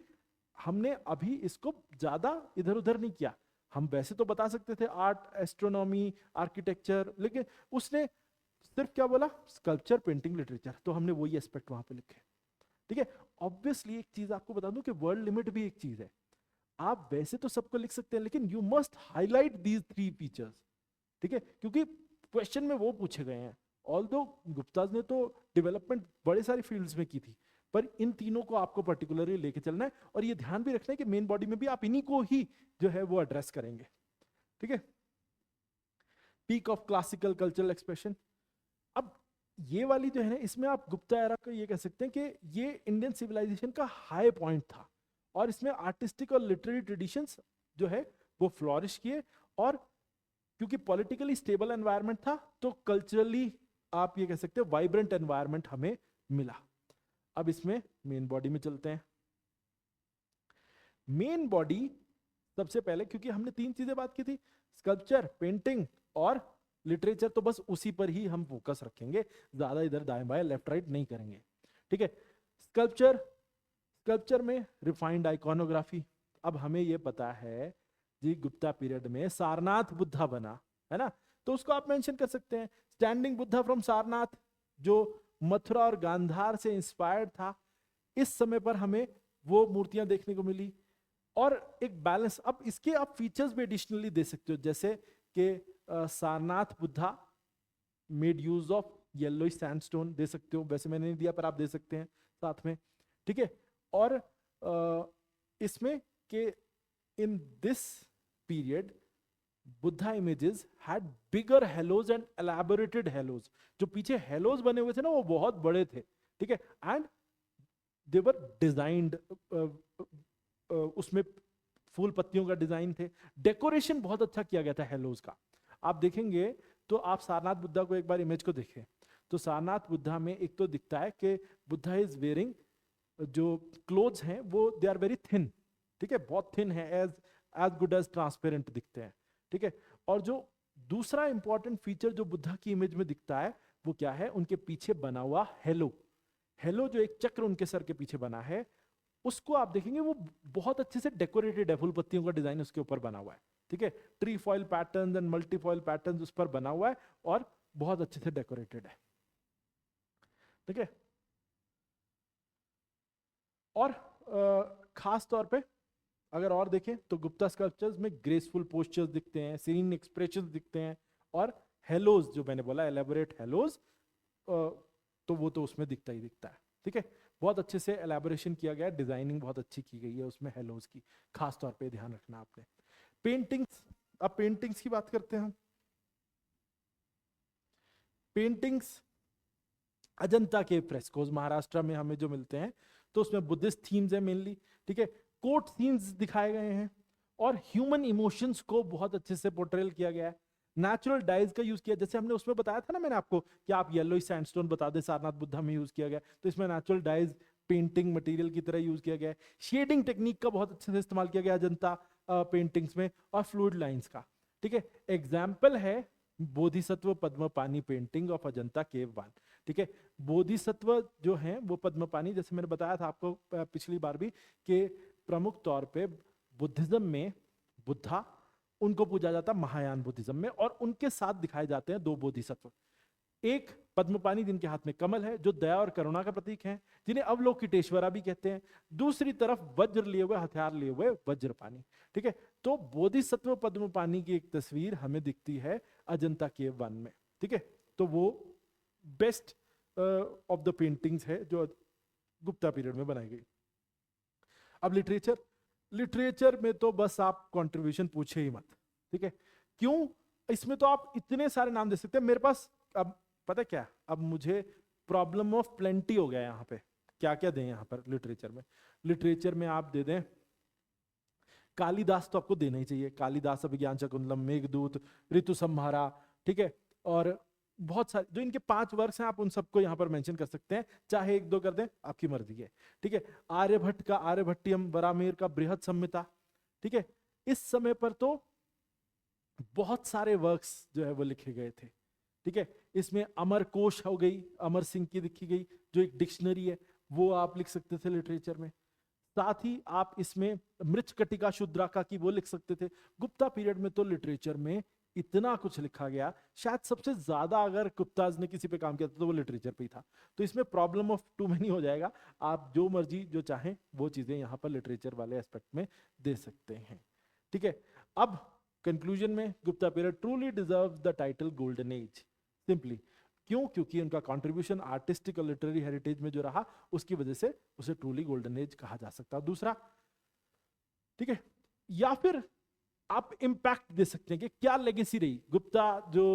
हमने अभी इसको ज्यादा इधर उधर नहीं किया। हम वैसे तो बता सकते थे आर्ट, एस्ट्रोनॉमी, आर्किटेक्चर, लेकिन उसने सिर्फ क्या बोला? Sculpture, painting, literature. तो हमने वही एस्पेक्ट वहां पे लिखे, ठीक है। ऑब्वियसली एक चीज आपको बता दूं कि वर्ड लिमिट भी एक चीज है। आप वैसे तो सबको लिख सकते हैं, लेकिन you must highlight these 3 features, ठीक है, क्योंकि क्वेश्चन में वो पूछे गए हैं। ऑल्दो गुप्ताज ने तो डेवलपमेंट बड़े सारी फील्ड्स में की थी, पर इन तीनों को आपको पर्टिकुलरली लेके चलना है। और ये ध्यान भी रखना है कि मेन बॉडी में भी आप इन्हीं को ही जो है वो एड्रेस करेंगे, ठीक है। Peak of classical cultural expression. अब ये वाली जो है ना, इसमें आप गुप्ता एरा को ये कह सकते हैं कि ये इंडियन सिविलाइजेशन का हाई पॉइंट था, और इसमें आर्टिस्टिक और लिटरेरी ट्रेडिशंस जो है वो फ्लॉरिश किए। और क्योंकि पॉलिटिकली स्टेबल एनवायरनमेंट था, तो कल्चरली आप ये कह सकते हैं वाइब्रेंट एनवायरनमेंट हमें मिला। अब इसमें मेन बॉडी में चलते हैं। मेन बॉडी सबसे पहले, क्योंकि हमने 3 चीजें बात की थी, स्कल्पचर, पेंटिंग और लिटरेचर, तो बस उसी पर ही हम फोकस रखेंगे, ज्यादा इधर दाएं बाएं लेफ्ट राइट नहीं करेंगे, ठीक है। स्कल्पचर में रिफाइंड आइकॉनोग्राफी। अब हमें यह पता है जी गुप्ता पीरियड में सारनाथ बुद्धा बना है ना, तो उसको आप मेंशन कर सकते हैं। स्टैंडिंग बुद्धा फ्रॉम सारनाथ, जो मथुरा और गांधार से इंस्पायर्ड था, इस समय पर हमें वो मूर्तियां देखने को मिली। और एक बैलेंस, अब इसके आप फीचर्स भी एडिशनली दे सकते हो, जैसे कि Sarnath Buddha made use of yellowish sandstone दे सकते हो, वैसे मैंने नहीं दिया पर आप दे सकते हैं साथ में, ठीक है। और इसमें के in this period Buddha images had bigger halos and elaborated halos. जो पीछे हेलोज बने हुए थे ना, वो बहुत बड़े थे, ठीक है। एंड दे वर डिजाइंड, उसमें फूल पत्तियों का डिजाइन थे। डेकोरेशन बहुत अच्छा किया गया था हेलोज का। आप देखेंगे तो आप सारनाथ बुद्धा को एक बार इमेज को देखें, तो सारनाथ बुद्धा में एक तो दिखता है कि बुद्धा इज वेयरिंग, जो क्लोथ्स हैं वो दे आर वेरी थिन, ठीक है, बहुत थिन है, एज गुड एज ट्रांसपेरेंट दिखते हैं, ठीक है। और जो दूसरा इंपॉर्टेंट फीचर जो बुद्धा की इमेज में दिखता है वो क्या है? उनके पीछे बना हुआ हेलो। हेलो जो एक चक्र उनके सर के पीछे बना है, उसको आप देखेंगे वो बहुत अच्छे से डेकोरेटेड है, फूल पत्तियों का डिजाइन उसके ऊपर बना हुआ है, ठीक है। Tree foil patterns and multi foil patterns उस पर बना हुआ है और बहुत अच्छे से डेकोरेटेड है, ठीक है। और खास तौर पे अगर और देखें तो गुप्ता स्कल्पचर्स में ग्रेसफुल पोस्चर्स दिखते हैं, सीरीन एक्सप्रेशंस दिखते हैं, और हेलोज जो मैंने बोला एलेबोरेट हेलोज, तो वो तो उसमें दिखता ही दिखता है, ठीक है। बहुत अच्छे से एलैबोरेशन किया गया है, डिजाइनिंग बहुत अच्छी की गई है उसमें हेलोज की, खास तौर पे ध्यान रखना आपने। पेंटिंग्स, अब पेंटिंग्स की बात करते हैं हम। पेंटिंग्स अजंता के फ्रेस्कोज महाराष्ट्र में हमें जो मिलते हैं, तो उसमें बुद्धिस्ट थीम्स है मेनली, ठीक है। कोर्ट सीन्स दिखाए गए हैं, और ह्यूमन इमोशंस को बहुत अच्छे से पोर्ट्रेल किया गया है। नेचुरल डाइज का यूज किया, जैसे हमने उसमें बताया था ना मैंने आपको कि आप येलो सैंडस्टोन बता दे, सारनाथ बुद्धा में यूज किया गया, तो इसमें नेचुरल डाइज पेंटिंग मटेरियल की तरह यूज किया गया है। शेडिंग टेक्निक का बहुत अच्छे से इस्तेमाल किया गया अजंता पेंटिंग्स में, और फ्लूइड लाइंस का। ठीक है, एग्जाम्पल है बोधिसत्व पद्मपानी पेंटिंग ऑफ अजंता केव 1। ठीक है, बोधिसत्व जो है वो पद्मपानी, जैसे मैंने बताया था आपको पिछली बार भी, कि प्रमुख तौर पे बुद्धिज्म में बुद्धा, उनको पूजा जाता महायान बुद्धिज्म में, और उनके साथ दिखाए जाते हैं दो बोधिसत्व। एक पद्मपानी जिनके हाथ में कमल है, जो दया और करुणा का प्रतीक है, जिन्हें अवलोकितेश्वरा भी कहते हैं। दूसरी तरफ वज्र लिए हुए, हथियार लिए हुए वज्रपानी। ठीक है, तो बोधिसत्व पद्मपानी की एक तस्वीर हमें दिखती है अजंता केव 1 में। ठीक है, तो वो बेस्ट ऑफ द पेंटिंग्स है जो गुप्ता पीरियड में बनाई गई। अब लिटरेचर, लिटरेचर में तो बस आप कंट्रीब्यूशन पूछे ही मत। ठीक है, क्यों? इसमें तो आप इतने सारे नाम दे सकते हैं। मेरे पास अब पता क्या, अब मुझे प्रॉब्लम ऑफ प्लेंटी हो गया यहाँ पे, क्या क्या दें यहाँ पर लिटरेचर में। लिटरेचर में आप दे दें कालिदास, तो आपको देना ही चाहिए, कालिदास अभिज्ञान शकुंतलम, मेघदूत, ऋतु संहारा। ठीक है, और बहुत सारे जो इनके 5 वर्क्स हैं, आप उन सबको यहाँ पर मेंशन कर सकते हैं, चाहे 1-2 कर दें, आपकी मर्जी है। ठीक है, आर्यभट्ट का आर्यभट्टियम, वरामेर का बृहद संहिता। ठीक है, इस समय पर तो बहुत सारे वर्क्स जो है वो लिखे गए थे। ठीक है, इसमें अमर कोश हो गई, अमर सिंह की लिखी गई जो एक डिक्शनरी है, वो आप लिख सकते थे लिटरेचर में। साथ ही आप इसमें मृच्छकटिका शूद्राका की वो लिख सकते थे। गुप्ता पीरियड में तो लिटरेचर में इतना कुछ लिखा गया, शायद सबसे ज्यादा अगर गुप्ताज ने किसी पे काम किया था तो वो लिटरेचर पे ही था। तो इसमें प्रॉब्लम ऑफ टू मेनी हो जाएगा, आप जो मर्जी जो चाहें वो चीजें यहाँ पर लिटरेचर वाले एस्पेक्ट में दे सकते हैं। ठीक है, अब कंक्लूजन में Gupta period truly deserve the title golden age. Simply क्यों? क्योंकि उनका कंट्रीब्यूशन आर्टिस्टिक और लिटरेरी हेरिटेज में जो रहा, उसकी वजह से उसे ट्रूली गोल्डन एज कहा जा सकता है। दूसरा, ठीक है, या फिर आप इंपैक्ट दे सकते हैं कि क्या लेगेसी रही गुप्ता जो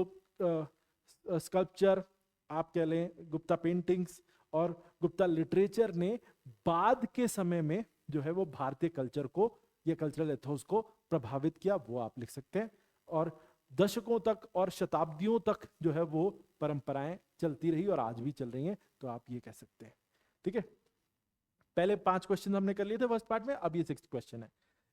स्कल्पचर आप कह लें, गुप्ता पेंटिंग्स और गुप्ता लिटरेचर ने बाद के समय में जो है वो भारतीय कल्चर को या कल्चरल एथोस को प्रभावित किया, वो आप लिख सकते हैं। और दशकों तक और शताब्दियों तक जो है वो परंपराएं चलती रही और आज भी चल रही हैं, तो आप ये कह सकते हैं। ठीक है, पहले 5 क्वेश्चन हमने कर लिए थे फर्स्ट पार्ट में, अब ये 6th क्वेश्चन है।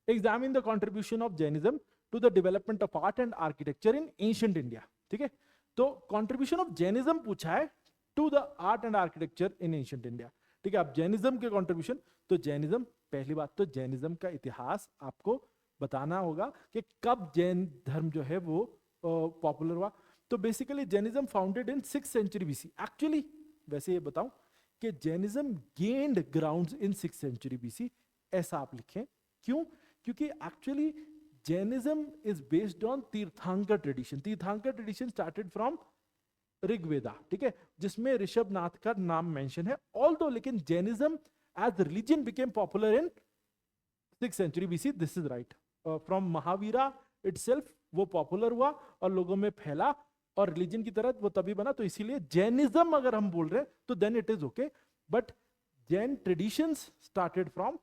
Examine the contribution of Jainism to the development of art and architecture in ancient India. ठीक है, तो कंट्रीब्यूशन ऑफ जैनिज्म पूछा है to the art and architecture in ancient India. ठीक है, अब जैनिज्म के कंट्रीब्यूशन, तो जैनिज्म, पहली बात तो जैनिज्म का इतिहास आपको बताना होगा कि कब जैन धर्म जो है वो पॉपुलर हुआ। तो basically Jainism founded in 6th century BC. Actually वैसे ये बताऊं कि Jainism gained grounds in 6th century BC, ऐसा आप लिखें। क्यों? क्योंकि actually Jainism is based on Tirthankar tradition. Tirthankar tradition started from Rigveda, ठीक है, जिसमें ऋषभनाथ का नाम मेंशन है। ऑल्दो लेकिन Jainism as religion became popular in 6th century BC, this is right. From Mahavira itself वो पॉपुलर हुआ और लोगों में फैला और रिलीजन की तरह वो तभी बना। तो इसीलिए जैनिज्म अगर हम बोल रहे हैं तो then it is okay, but Jain traditions started from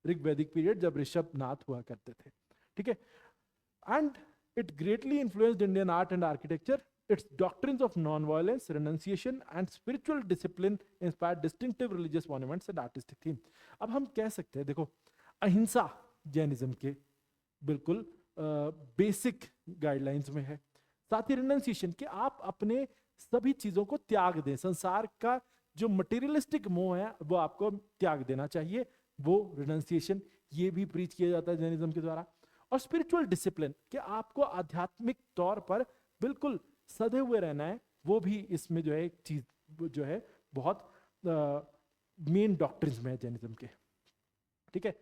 Rigvedic period, जब ऋषभनाथ हुआ करते थे। ठीक है, and it greatly influenced Indian art and architecture. Its doctrines of non-violence, renunciation, and spiritual discipline inspired distinctive religious monuments and artistic themes. अब हम कह सकते हैं, देखो, अहिंसा जैनिज्म के बिल्कुल बेसिक गाइडलाइंस में है। साथ ही रिनंसिएशन, कि आप अपने सभी चीजों को त्याग दें, संसार का जो मटेरियलिस्टिक मोह है वो आपको त्याग देना चाहिए, वो रिनंसिएशन, ये भी प्रीच किया जाता है जैनिज्म के द्वारा। और स्पिरिचुअल डिसिप्लिन, कि आपको आध्यात्मिक तौर पर बिल्कुल सधे हुए रहना है, वो भी इसमें जो है एक चीज जो है बहुत मेन डॉक्ट्रिन्स में है जैनिज्म के। ठीक है,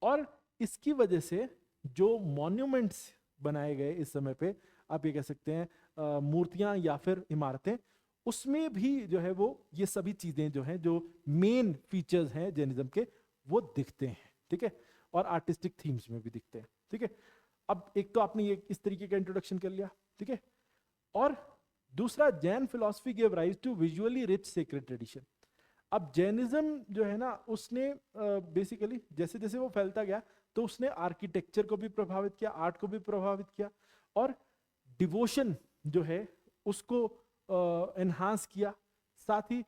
और इसकी वजह से जो मॉन्यूमेंट्स बनाए गए इस समय पे, आप ये कह सकते हैं मूर्तियां या फिर इमारतें, उसमें भी जो है वो ये सभी चीजें जो हैं, जो मेन फीचर्स हैं जैनिज्म के, वो दिखते हैं। ठीक है, और आर्टिस्टिक थीम्स में भी दिखते हैं। ठीक है, अब एक तो आपने ये इस तरीके का इंट्रोडक्शन कर लिया। ठीक है, और दूसरा, Jain philosophy give rise to visually rich sacred tradition. अब जैनिज्म जो है ना, उसने बेसिकली जैसे जैसे वो फैलता गया तो उसने आर्किटेक्चर को भी प्रभावित किया, आर्ट को भी प्रभावित किया, और डिवोशन जो है उसको एनहांस किया। साथ ही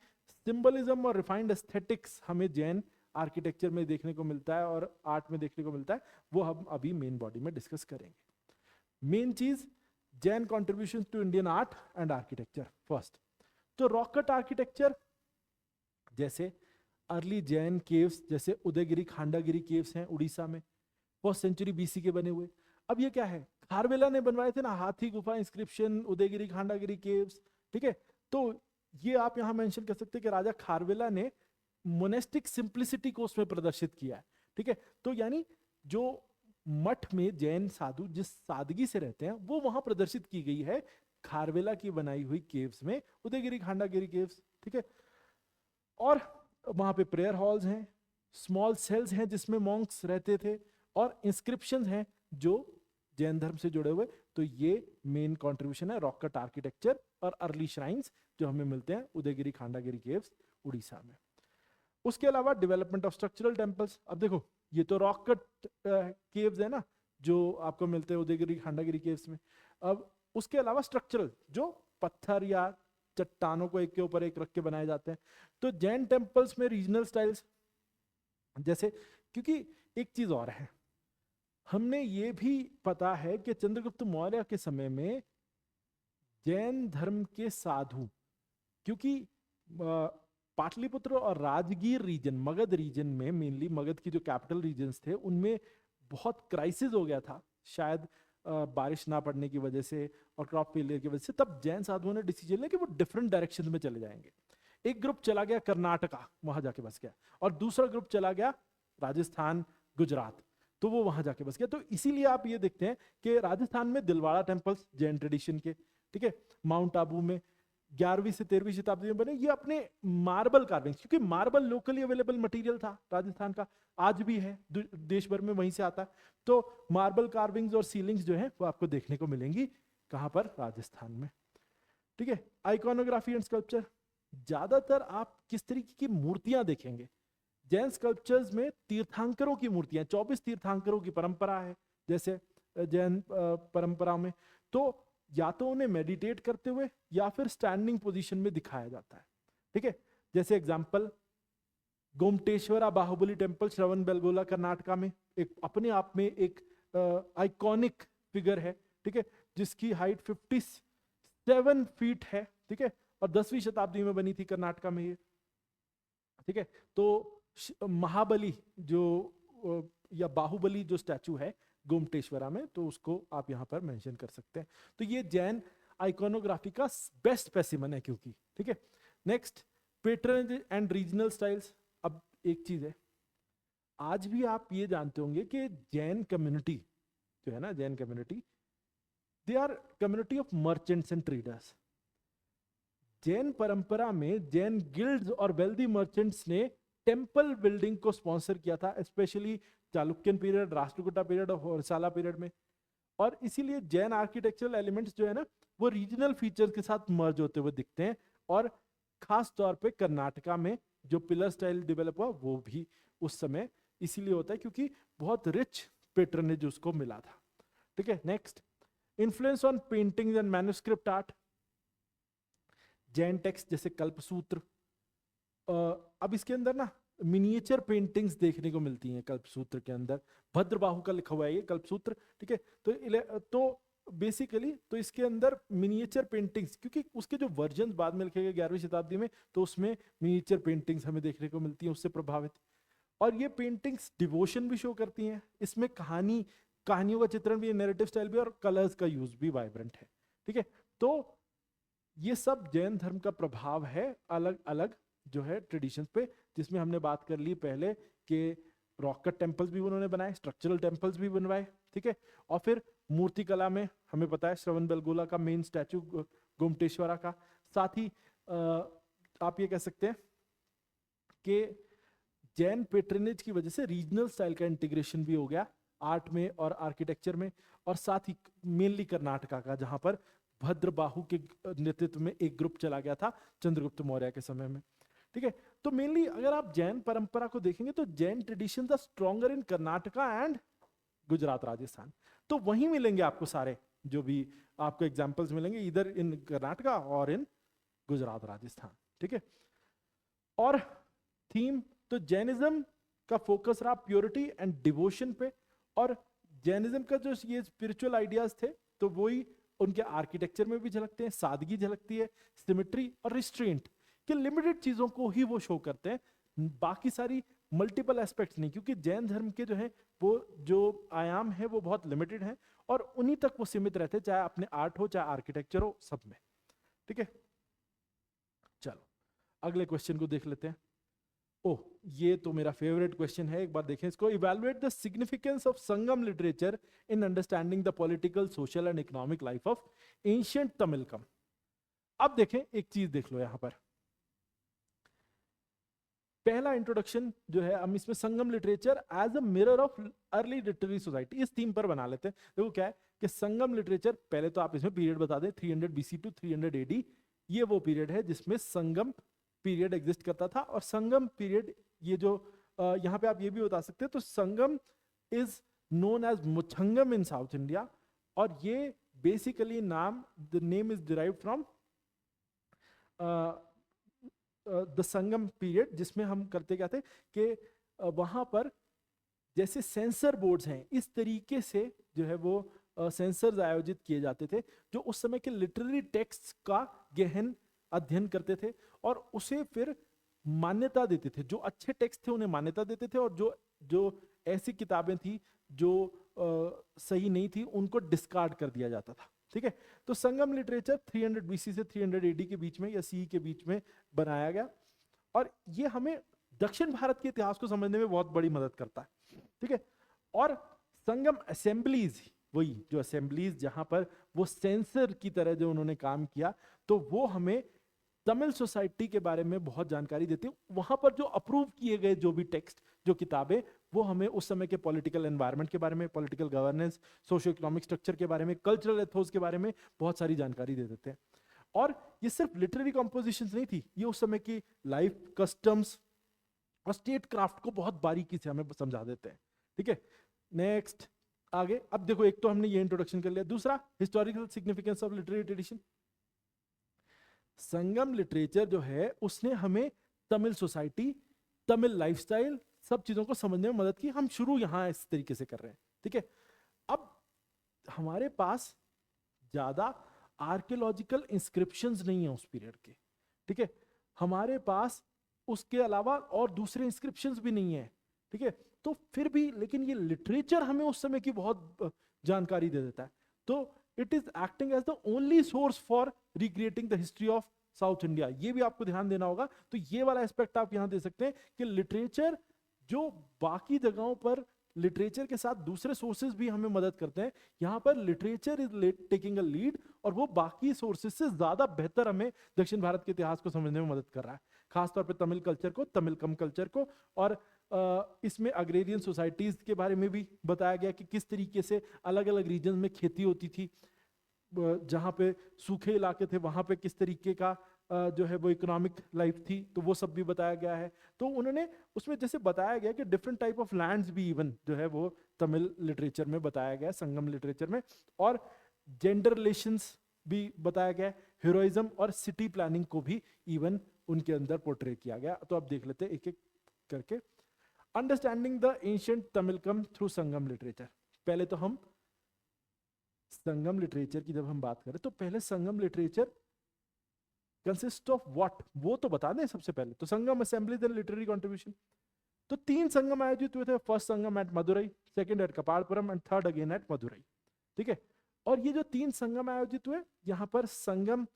सिंबलिज्म और रिफाइंड एस्थेटिक्स हमें जैन आर्किटेक्चर में देखने को मिलता है और आर्ट में देखने को मिलता है, वो हम अभी मेन बॉडी में डिस्कस करेंगे। मेन चीज, Jain contribution to Indian art and architecture. First तो रॉक कट आर्किटेक्चर, जैसे अर्ली जैन केव्स, जैसे उदयगिरी खांडागिरी केव्स हैं उड़ीसा में, फर्स्ट सेंचुरी बीसी के बने हुए। अब ये क्या है, खारवेला ने बनवाए थे ना, हाथी गुफा इंस्क्रिप्शन, उदयगिरी खांडागिरी केव्स, ठीक है। तो ये आप यहां मेंशन कर सकते हैं कि राजा खारवेला ने मोनेस्टिक सिंप्लिसिटी को उसमें प्रदर्शित किया है, ठीक है। तो यानी जो मठ में जैन साधु जिस सादगी से रहते हैं वो वहां प्रदर्शित की गई है खारवेला की बनाई हुई केव्स में, उदयगिरी खांडागिरी केव्स, ठीक है। और वहां पे प्रेयर हॉल्स हैं, स्मॉल सेल्स हैं जिसमें मॉन्क्स रहते थे, और इंस्क्रिप्शंस हैं जो जैन धर्म से जुड़े हुए। तो ये मेन कंट्रीब्यूशन है रॉक कट आर्किटेक्चर और अर्ली श्राइन्स जो हमें मिलते हैं उदयगिरी खांडागिरी केव्स उड़ीसा में। उसके अलावा डेवलपमेंट ऑफ स्ट्रक्चरल टेम्पल्स। अब देखो ये तो रॉक कट केव्स है ना जो आपको मिलते हैं उदयगिरी खांडागिरी केव्स में। अब उसके अलावा स्ट्रक्चरल जो पत्थर या चट्टानों को एक के ऊपर एक रख के बनाए जाते हैं। तो जैन टेम्पल्स में रीजनल स्टाइल्स, जैसे, क्योंकि एक चीज और है, हमने ये भी पता है कि चंद्रगुप्त मौर्य के समय में जैन धर्म के साधु, क्योंकि पाटलिपुत्र और राजगीर रीजन, मगध रीजन में, मेनली मगध की जो कैपिटल रीजन्स थे उनमें बहुत क्राइसिस हो गया था, शायद बारिश ना पड़ने की वजह से और क्रॉप फेलियर की वजह से। तब जैन साधुओं ने डिसीजन लिया कि वो डिफरेंट डायरेक्शन में चले जाएंगे। एक ग्रुप चला गया कर्नाटका, वहां जाके बस गया, और दूसरा ग्रुप चला गया राजस्थान गुजरात, तो वो वहां जाके बस गया। तो इसीलिए आप ये देखते हैं कि राजस्थान में दिलवाड़ा टेम्पल्स जैन ट्रेडिशन के, ठीक है। माउंट आबू में 11वीं से 13वीं शताब्दी में बने, ये अपने मार्बल कार्विंग, क्योंकि मार्बल लोकली अवेलेबल मटेरियल था राजस्थान का, आज भी है, देश भर में वहीं से आता है। तो मार्बल कार्विंग्स और सीलिंग्स जो है वो आपको देखने को मिलेंगी कहां पर, राजस्थान में, ठीक है। आइकोनोग्राफी एंड स्कल्पचर, ज्यादातर आप किस तरीके की मूर्तियां देखेंगे जैन स्कल्पचर्स में, तीर्थंकरों की मूर्तियां, 24 तीर्थंकरों की परंपरा है जैसे जैन परंपरा में। तो या तो उन्हें मेडिटेट करते हुए या फिर स्टैंडिंग पोजीशन में दिखाया जाता है, ठीक है। जैसे एग्जांपल गोमटेश्वरा बाहुबली टेम्पल, श्रवण बेलगोला कर्नाटका में, एक अपने आप में एक आइकॉनिक फिगर है, ठीक है, जिसकी हाइट 57 फीट है, ठीक है, और 10वीं शताब्दी में बनी थी कर्नाटका में ये, ठीक है। तो महाबली जो या बाहुबली जो स्टैचू है गोमटेश्वरा में, तो उसको आप यहां पर मेंशन कर सकते हैं। तो ये जैन आइकोनोग्राफी का बेस्ट स्पेसिमन है क्योंकि, ठीक है। Next, pattern and regional styles. अब एक चीज है, आज भी आप ये जानते होंगे कि जैन कम्युनिटी जो है ना, Jain community, they are community of merchants and traders. Jain परंपरा में जैन गिल्ड्स और वेल्दी मर्चेंट्स ने टेम्पल बिल्डिंग को स्पॉन्सर किया था, specially Chalukyan period, Rashtrakuta period और होयसाला पीरियड में। और इसीलिए जैन आर्किटेक्चरल एलिमेंट्स जो है ना वो रीजनल फीचर्स के साथ मर्ज होते हुए दिखते हैं। और खास तौर पे कर्नाटका में जो पिलर स्टाइल डेवलप हुआ वो भी उस समय इसीलिए होता है क्योंकि बहुत रिच पैटर्नेज उसको मिला था, ठीक है। Next, influence on paintings and manuscript art. Jain text जैसे कल्पसूत्र, अब इसके अंदर ना मिनिएचर पेंटिंग्स देखने को मिलती हैं कल्पसूत्र के अंदर, भद्रबाहु का लिखा हुआ है ये कल्पसूत्र, ठीक है। तो बेसिकली तो इसके अंदर मिनिएचर पेंटिंग्स, क्योंकि उसके जो वर्जन बाद में लिखे गए 11वीं शताब्दी में, तो उसमें मिनिएचर पेंटिंग्स हमें देखने को मिलती हैं उससे प्रभावित। और ये पेंटिंग्स डिवोशन भी शो करती हैं, इसमें कहानियों का चित्रण भी, नैरेटिव स्टाइल भी, और कलर्स का यूज भी वाइब्रेंट है, ठीक है। तो ये सब जैन धर्म का प्रभाव है अलग अलग जो है ट्रेडिशंस पे, जिसमें हमने बात कर ली पहले कि रॉक कट टेम्पल्स भी उन्होंने बनाए, स्ट्रक्चरल टेम्पल्स भी बनवाए, ठीक है। और फिर मूर्ति कला में हमें पता है श्रवण बेलगोला का मेन स्टैचू, गोमटेश्वरा का। साथ ही आप ये कह सकते हैं कि जैन पेट्रनेज की वजह से रीजनल स्टाइल का इंटीग्रेशन भी हो गया आर्ट में और आर्किटेक्चर में। और साथ ही मेनली कर्नाटका का, जहां पर भद्रबाहु के नेतृत्व में एक ग्रुप चला गया था चंद्रगुप्त मौर्य के समय में, ठीक है। तो मेनली अगर आप जैन परंपरा को देखेंगे तो Jain traditions are stronger in Karnataka and Gujarat Rajasthan. तो वहीं मिलेंगे आपको सारे जो भी आपको एग्जाम्पल्स मिलेंगे, इधर इन कर्नाटका और इन गुजरात राजस्थान। ठीक है, और थीम तो जैनिज्म का फोकस रहा प्योरिटी एंड डिवोशन पे, और जैनिज्म का जो ये स्पिरिचुअल आइडियाज थे तो वही उनके आर्किटेक्चर में भी झलकते हैं, सादगी झलकती है, सिमेट्री और रिस्ट्रेंट के लिमिटेड चीजों को ही वो शो करते हैं, बाकी सारी मल्टीपल एस्पेक्ट्स नहीं, क्योंकि जैन धर्म के जो है वो जो आयाम है वो बहुत लिमिटेड है और उन्हीं तक वो सीमित रहते हैं, चाहे अपने आर्ट हो चाहे आर्किटेक्चर हो, सब में। ठीक है, चलो अगले क्वेश्चन को देख लेते हैं। ओह, ये तो मेरा फेवरेट क्वेश्चन है, एक बार देखें इसको। Evaluate the significance of Sangam literature in understanding the political, social and economic life of ancient Tamilakam. अब देखें, एक चीज देख लो यहां पर, पहला इंट्रोडक्शन जो है हम इसमें Sangam literature as a mirror of early literary society, इस थीम पर बना लेते हैं। देखो क्या है कि संगम लिटरेचर, पहले तो आप इसमें पीरियड बता दें, 300 बीसी टू 300 एडी, ये वो पीरियड है जिसमें संगम पीरियड एग्जिस्ट करता था। और संगम पीरियड, ये जो यहाँ पे आप ये भी बता सकते हैं, तो Sangam is known as Muchangam in South India, और ये बेसिकली नाम, the name is derived from the Sangam period, जिसमें हम करते क्या थे कि वहां पर जैसे सेंसर बोर्ड्स हैं, इस तरीके से जो है वो सेंसर्स आयोजित किए जाते थे जो उस समय के लिटरेरी टेक्स्ट का गहन अध्ययन करते थे और उसे फिर मान्यता देते थे। जो अच्छे टेक्स्ट थे उन्हें मान्यता देते थे, और जो जो ऐसी किताबें थी जो सही नहीं थी उनको डिस्कार्ड कर दिया जाता था। ठीक है, तो संगम लिटरेचर 300 बीसी से 300 एडी के बीच में या सी के बीच में बनाया गया, और ये हमें दक्षिण भारत के इतिहास को समझने में बहुत बड़ी मदद करता है। ठीक है, और संगम असेंबलीज, वही जो असेंबलीज जहां पर वो सेंसर की तरह जो उन्होंने काम किया, तो वो हमें तमिल सोसाइटी के बारे में बहुत जानकारी देती है। वहां पर जो अप्रूव किए गए जो भी टेक्स्ट, जो किताबें, वो हमें उस समय के पॉलिटिकल एनवायरनमेंट के बारे में, political governance, socio economic structure के बारे में, कल्चरल एथोस के बारे में बहुत सारी जानकारी दे देते हैं। और ये सिर्फ लिटरेरी कॉम्पोजिशंस नहीं थी, ये उस समय की लाइफ, कस्टम्स और स्टेट क्राफ्ट को बहुत बारीकी से हमें समझा देते हैं। ठीक है, नेक्स्ट आगे। अब देखो, एक तो हमने ये इंट्रोडक्शन कर लिया, दूसरा historical significance of literary tradition. Sangam literature जो है उसने हमें तमिल सोसाइटी, तमिल लाइफस्टाइल, सब चीजों को समझने में मदद की। हम शुरू यहां इस तरीके से कर रहे हैं। ठीक है, अब हमारे पास ज्यादा आर्कियोलॉजिकल इंस्क्रिप्शंस नहीं है उस पीरियड के। ठीक है, हमारे पास उसके अलावा और दूसरे इंस्क्रिप्शंस भी नहीं है। ठीक है, तो फिर भी लेकिन ये लिटरेचर हमें उस समय की बहुत जानकारी दे देता है। तो it is acting as the only source for recreating the history of South India. ये भी आपको ध्यान देना होगा। तो ये वाला एस्पेक्ट आप यहां दे सकते हैं कि लिटरेचर जो बाकी जगहों पर लिटरेचर के साथ दूसरे सोर्सेज भी हमें मदद करते हैं, यहां पर literature is taking a lead, और वो बाकी सोर्सेज से ज्यादा बेहतर हमें दक्षिण भारत के इतिहास को समझने में मदद कर रहा है, खासतौर पे तमिल कल्चर को, तमिलकम कल्चर को। और इसमें अग्रेरियन सोसाइटीज के बारे में भी बताया गया कि किस तरीके से अलग अलग रीजन में खेती होती थी, जहाँ पे सूखे इलाके थे वहां पे किस तरीके का जो है वो इकोनॉमिक लाइफ थी, तो वो सब भी बताया गया है। तो उन्होंने उसमें जैसे बताया गया कि डिफरेंट टाइप ऑफ लैंड्स भी इवन जो है वो तमिल लिटरेचर में बताया गया, संगम लिटरेचर में, और जेंडर रिलेशंस भी बताया गया, हीरोइज्म और सिटी प्लानिंग को भी इवन उनके अंदर पोर्ट्रे किया गया। तो अब देख लेते हैं एक एक करके। Understanding the ancient Tamilakam through Sangam literature. पहले तो हम संगम लिटरेचर की जब हम बात करें तो पहले Sangam literature consist of what, वो तो बता दें सबसे पहले। तो Sangam assemblies and literary contribution, तो 3 संगम आयोजित हुए थे। First Sangam at Madurai, second at Kapadapuram and third again at Madurai. ठीक है, और ये जो 3 संगम आयोजित हुए, यहाँ पर संगम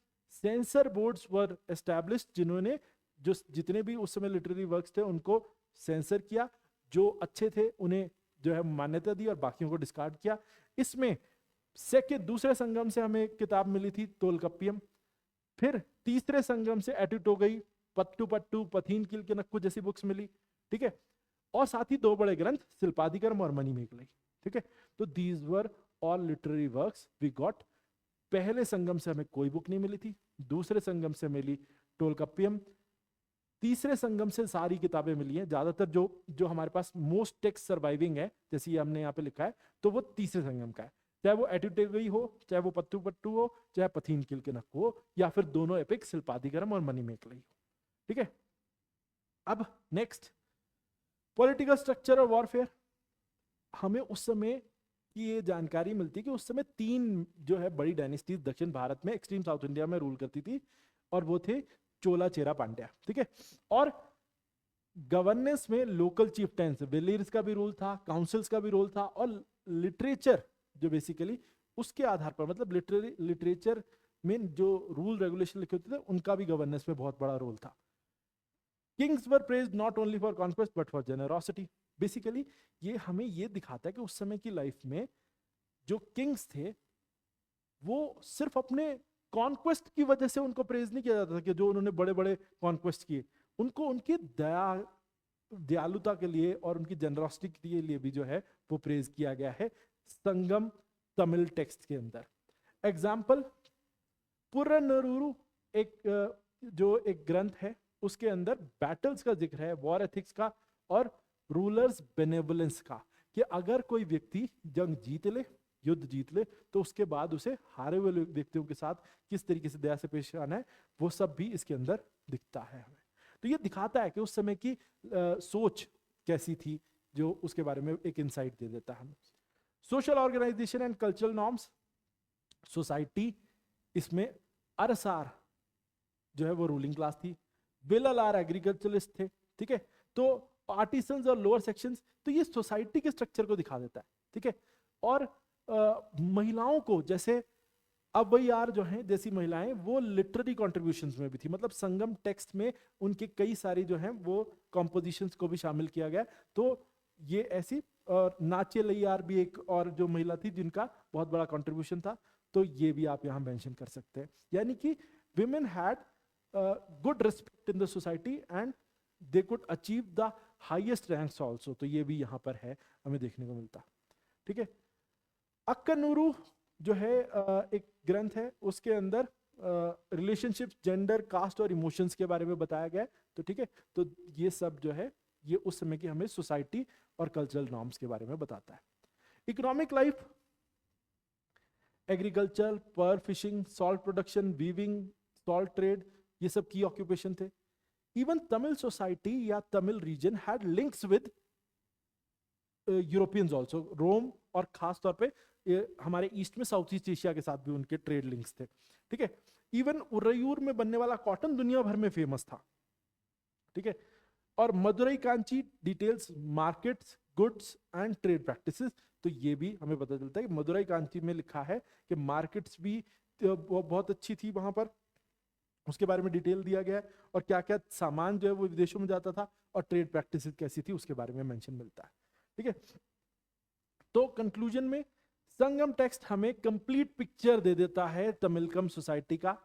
सेंसर बोर्ड्स वर एस्टैब्लिश्ड, जिन्होंने जो जितने भी उस समय लिटरेरी वर्क्स थे उनको सेंसर किया, जो अच्छे थे उन्हें जो है मान्यता दी और बाकियों को डिस्कार्ड किया। इसमें दूसरे संगम से हमें किताब मिली थी तोलकप्पियम, फिर तीसरे संगम से एटिटोगई, पट्टू पट्टू, पथीन किल के नक्कू जैसी बुक्स मिली। ठीक है, और साथ ही 2 बड़े ग्रंथ शिल्पादिकर्म और मणिमेखलाई। ठीक है, तो these were all literary works we got. पहले संगम से हमें कोई बुक नहीं मिली थी, दूसरे संगम से मिली टोलकप्पियम, तीसरे संगम से सारी किताबें मिली हैं, ज्यादातर जो जो हमारे पास मोस्ट टेक्स्ट सर्वाइविंग है, जैसे ये हमने यहाँ पे लिखा है, तो वो तीसरे संगम का है। चाहे वो एटुटेगई हो, चाहे वो पत्तू पट्टू हो, चाहे पथीन किलकिनक हो, या फिर दोनों एपिक शिल्पादिगरम और मणिमेकलई हो। ठीक है, अब नेक्स्ट पॉलिटिकल स्ट्रक्चर और वॉरफेयर। हमें उस समय की ये जानकारी मिलती है कि उस समय 3 जो है बड़ी डायनेस्टीज दक्षिण भारत में, एक्सट्रीम साउथ इंडिया में रूल करती थी, और वो थे चोला, चेरा, पांड्या। ठीक है, और गवर्नेंस में लोकल चीफ्टेंस, विलियर्स का भी रोल था, काउंसिल्स का भी रोल था, और लिटरेचर जो बेसिकली उसके आधार पर, मतलब लिटरेचर में जो रूल रेगुलेशन लिखे होते थे, उनका भी गवर्नेंस में बहुत बड़ा रोल था। Kings were praised not only for conquest but for generosity. Basically ये हमें ये दिखाता है कि उस समय की लाइफ में जो किंग्स थे वो सिर्फ अपने कॉन्क्वेस्ट की वजह से उनको प्रेज नहीं किया जाता था कि जो उन्होंने बड़े बड़े कॉन्क्वेस्ट किए, उनको उनकी दयालुता के लिए और उनकी जनरॉसिटी के लिए भी जो है वो प्रेज किया गया है संगम तमिल टेक्स्ट के अंदर। एग्जाम्पल, पुरनरूरु जो एक ग्रंथ है, उसके अंदर बैटल्स का जिक्र है, वॉर एथिक्स का और रूलर्स बेनेवलेंस का, कि अगर कोई व्यक्ति जंग जीत ले, युद्ध जीत ले, तो उसके बाद उसे हारे हुए व्यक्तियों के साथ किस तरीके से दया से पेश आना है, वो सब भी इसके अंदर दिखता है हमें। तो ये दिखाता है कि उस समय की सोच कैसी थी, जो उसके बारे में एक इंसाइट दे देता है हमें। Social organisation and cultural norms, society, इसमें अरसार जो है वो रूलिंग क्लास थी, विललार एग्रीकल्चरलिस्ट थे। ठीक है, तो आर्टिसंस और लोअर सेक्शंस, तो ये सोसाइटी के स्ट्रक्चर को दिखा देता है। ठीक है, और महिलाओं को, जैसे अवैयार जो हैं जैसी महिलाएं, वो लिटरेरी कॉन्ट्रीब्यूशंस में भी थी, मतलब संगम टेक्स्ट में उनके कई सारी जो हैं वो कॉम्पोजिशंस को भी शामिल किया गया। तो ये ऐसी, और नाचे लैयार भी एक और जो महिला थी जिनका बहुत बड़ा कॉन्ट्रीब्यूशन था, तो ये भी आप यहाँ मेंशन कर सकते हैं। यानी कि women had good respect in the society and they could achieve the highest ranks also, तो ये भी यहाँ पर है, हमें देखने को मिलता। ठीक है, अक्कनूरू जो है एक ग्रंथ है, उसके अंदर रिलेशनशिप, जेंडर, कास्ट और इमोशंस के बारे में बताया गया है। तो ठीक है, तो ये सब जो है ये उस समय की हमें सोसाइटी और कल्चरल नॉर्म्स के बारे में बताता है। Economic life, agriculture, pearl fishing, salt production, weaving, salt trade, ये सब की ऑक्यूपेशन थे। इवन तमिल सोसाइटी या Tamil region had links with Europeans also, Rome, और खास तौर पे हमारे ईस्ट में साउथ ईस्ट एशिया के साथ भी उनके ट्रेड लिंक्स थे। ठीक है, इवन उरयूर में बनने वाला कॉटन दुनिया भर में फेमस था। ठीक है, और Madurai Kanchi details markets, goods and trade practices, तो ये भी हमें पता चलता है कि मदुरई कांची में लिखा है कि मार्केट्स भी बहुत अच्छी थी वहां पर, उसके बारे में डिटेल दिया गया है, और क्या क्या सामान जो है वो विदेशों में जाता था, और ट्रेड प्रैक्टिसेस कैसी थी उसके बारे में मेंशन मिलता है। ठीक है, तो कंक्लूजन में संगम टेक्स्ट हमें कंप्लीट पिक्चर दे देता है तमिलकम सोसाइटी का।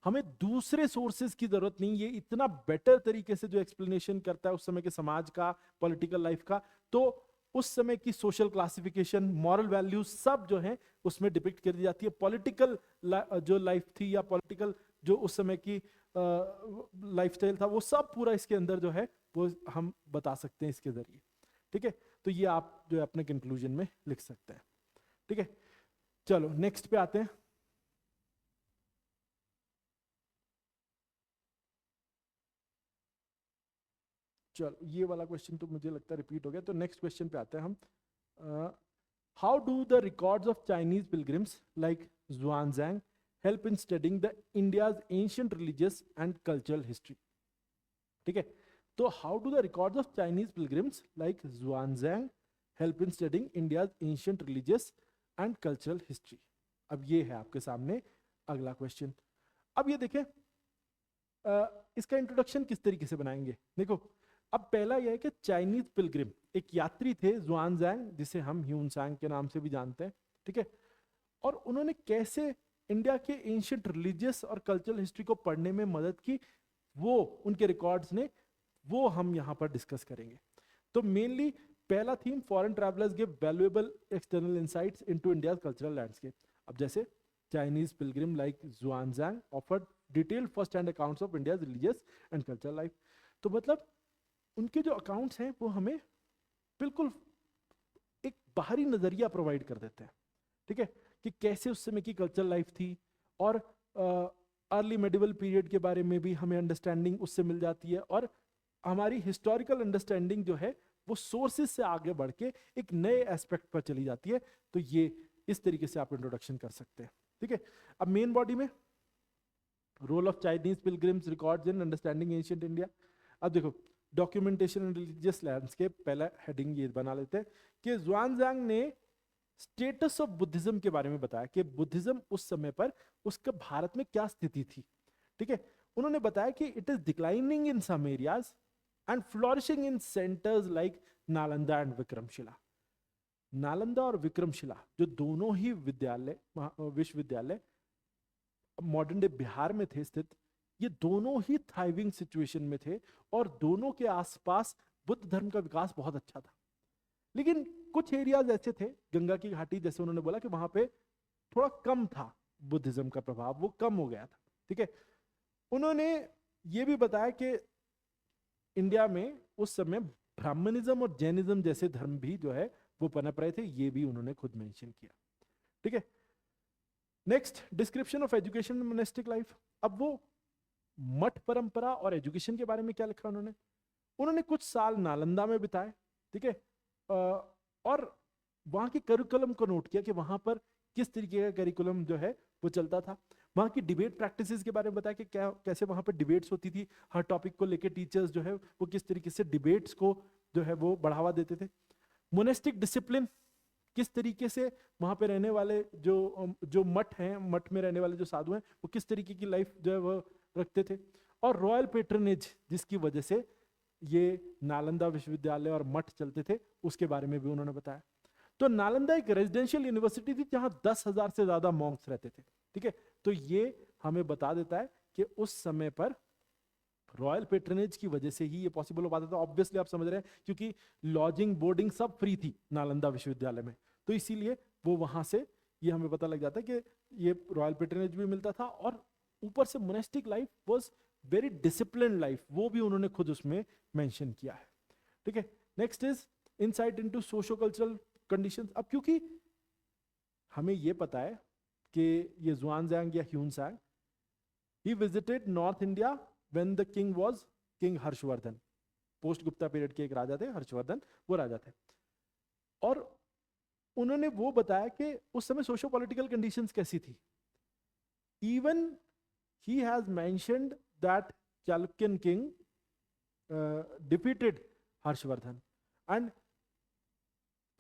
हमें दूसरे सोर्सेज की जरूरत नहीं, ये इतना बेटर तरीके से जो एक्सप्लेनेशन करता है उस समय के समाज का, पॉलिटिकल लाइफ का। तो उस समय की सोशल क्लासिफिकेशन, मॉरल वैल्यूज सब जो है उसमें डिपिक्ट कर दी जाती है। पॉलिटिकल जो लाइफ थी या पॉलिटिकल जो उस समय की लाइफस्टाइल था, वो सब पूरा इसके अंदर जो है वो हम बता सकते हैं इसके जरिए। ठीक है, तो ये आप जो है अपने कंक्लूजन में लिख सकते हैं। ठीक है, चलो नेक्स्ट पे आते हैं। चलो ये वाला क्वेश्चन तो मुझे लगता है रिपीट हो गया, तो नेक्स्ट क्वेश्चन पे आते हैं हम। How do the records of Chinese pilgrims like Xuanzang help in studying the India's ancient religious and cultural history? ठीक है, तो how do the records of Chinese pilgrims like Xuanzang help in studying India's ancient religious and cultural history? अब ये है आपके सामने अगला question. अब ये देखें, इसका इंट्रोडक्शन किस तरीके से बनाएंगे। देखो, अब पहला यह है कि चाइनीज पिलग्रिम एक यात्री थे ज़ुआनज़ैंग, जिसे हम ह्यूनसांग के नाम से भी जानते हैं। ठीक है, और उन्होंने कैसे इंडिया के एंशिएंट रिलीजियस और कल्चरल हिस्ट्री को पढ़ने में मदद की, वो उनके रिकॉर्ड्स ने, वो हम यहाँ पर डिस्कस करेंगे। तो मेनली पहला theme, foreign travellers give valuable external insights into India's cultural landscape. अब जैसे Chinese pilgrim like Xuanzang offered detailed first-hand accounts of India's religious and cultural life. तो मतलब उनके जो अकाउंट्स हैं वो हमें बिल्कुल एक बाहरी नजरिया प्रोवाइड कर देते हैं, ठीक है, कि कैसे उस समय की कल्चरल लाइफ थी, और अर्ली मेडिवल पीरियड के बारे में भी हमें अंडरस्टैंडिंग उससे मिल जाती है, और हमारी हिस्टोरिकल अंडरस्टैंडिंग जो है वो सोर्सेज से आगे बढ़ के एक नए एस्पेक्ट पर चली जाती है। तो ये इस तरीके से आप इंट्रोडक्शन कर सकते हैं, ठीक है। अब मेन बॉडी में role of Chinese pilgrims records in understanding ancient India. अब देखो डॉक्यूमेंटेशन एंड रिलीजियस लैंडस्केप, पहला हेडिंग ये बना लेते हैं कि ज़ुआनज़ांग ने स्टेटस ऑफ बुद्धिज्म के बारे में बताया कि बुद्धिज्म उस समय पर उसका भारत में क्या स्थिति थी, ठीक है। उन्होंने बताया कि it is declining in some areas and flourishing in centres like Nalanda and Vikramshila. Nalanda और विक्रमशिला जो दोनों ही विद्यालय विश्वविद्यालय मॉडर्न डे बिहार में थे स्थित, ये दोनों ही थ्राइविंग सिचुएशन में थे और दोनों के आसपास बुद्ध धर्म का विकास बहुत अच्छा था। लेकिन कुछ एरियाज ऐसे थे, गंगा की घाटी जैसे उन्होंने बोला कि वहां पे थोड़ा कम था बुद्धिज्म का प्रभाव, वो कम हो गया था, ठीक है। उन्होंने ये भी बताया कि इंडिया में उस समय ब्राह्मणिज्म और जैनिज्म जैसे धर्म भी जो है वो पनप रहे थे, ये भी उन्होंने खुद मेंशन किया, ठीक है। Next, description of education monastic life. अब वो मठ परंपरा और एजुकेशन के बारे में क्या लिखा उन्होंने, उन्होंने कुछ साल नालंदा में बिताए, ठीक है, और वहां के करिकुलम को नोट किया कि वहां पर किस तरीके का करिकुलम जो है वो चलता था। वहां की डिबेट प्रैक्टिसेस के बारे में बताया कि क्या कैसे वहां पर डिबेट्स होती थी, हर टॉपिक को लेके टीचर्स जो है वो किस तरीके से डिबेट्स को जो है वो बढ़ावा देते थे। मोनेस्टिक डिसिप्लिन, किस तरीके से वहां पे रहने वाले जो मठ हैं, मठ में रहने वाले जो साधु हैं, वो किस तरीके की लाइफ जो है वो रखते थे। और रॉयल पेट्रनेज, जिसकी वजह से ये नालंदा विश्वविद्यालय और मठ चलते थे, उसके बारे में भी उन्होंने बताया। तो नालंदा एक रेजिडेंशियल यूनिवर्सिटी थी जहां 10,000 से ज्यादा मॉन्क्स रहते थे, ठीक है। तो ये हमें बता देता है कि उस समय पर रॉयल पेट्रनेज की वजह से ही ये पॉसिबल हो पाता था। ऑब्वियसली आप समझ रहे हैं, क्योंकि लॉजिंग बोर्डिंग सब फ्री थी नालंदा विश्वविद्यालय में, तो इसीलिए वो वहां से ये हमें पता लग जाता है कि ये रॉयल पेट्रनेज भी मिलता था। और ऊपर से monastic life was very discipline life, वो भी उन्होंने खुद उसमें मेंशन किया है, ठीक है। Next is insight into socio cultural conditions. अब क्योंकि हमें ये पता है कि ये ज़ुआनज़ांग या Hiuen Tsang, he visited north India when the king was king Harshvardhan, post Gupta period के एक राजा थे हर्षवर्धन, वो राजा थे। और उन्होंने वो बताया कि उस समय सोशो पॉलिटिकल कंडीशंस कैसी थी। Even he has mentioned that Chalukyan king defeated Harshvardhan, and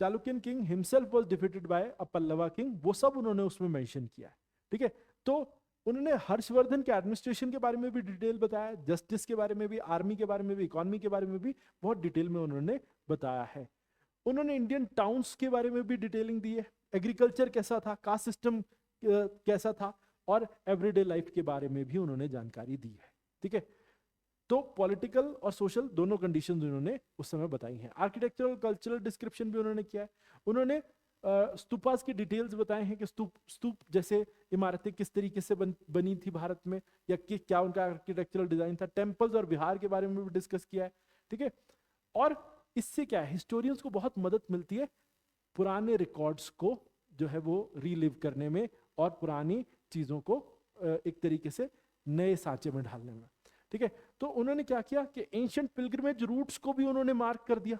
Chalukyan king himself was defeated by a Pallava king, वो सब उन्होंने उसमें मेंशन किया है, ठीक है। तो उन्होंने हर्षवर्धन के एडमिनिस्ट्रेशन के बारे में भी डिटेल बताया, जस्टिस के बारे में भी, आर्मी के बारे में भी, इकोनॉमी के बारे में भी बहुत डिटेल में उन्होंने बताया है। उन्होंने इंडियन टाउन्स के बारे में भी डिटेलिंग दी है, एग्रीकल्चर कैसा था, कास्ट सिस्टम कैसा था, और एवरीडे लाइफ के बारे में भी उन्होंने जानकारी दी है, ठीक है। तो पॉलिटिकल और सोशल दोनों कंडीशंस उन्होंने उस समय बताई हैं। आर्किटेक्चरल कल्चरल डिस्क्रिप्शन भी उन्होंने किया है। उन्होंने स्तूपास की डिटेल्स बताए हैं कि स्तूप जैसे इमारतें किस तरीके से बनी थी भारत में, या कि क्या उनका आर्किटेक्चरल डिजाइन था। टेम्पल्स और विहार के बारे में भी डिस्कस किया है, ठीक है। और इससे क्या है, हिस्टोरियंस को बहुत मदद मिलती है पुराने रिकॉर्ड्स को जो है वो रीलिव करने में, और पुरानी चीजों को एक तरीके से नए सांचे में ढालने में, ठीक है। तो उन्होंने क्या किया कि एंशिएंट पिलग्रिमेज रूट्स को भी उन्होंने मार्क कर दिया,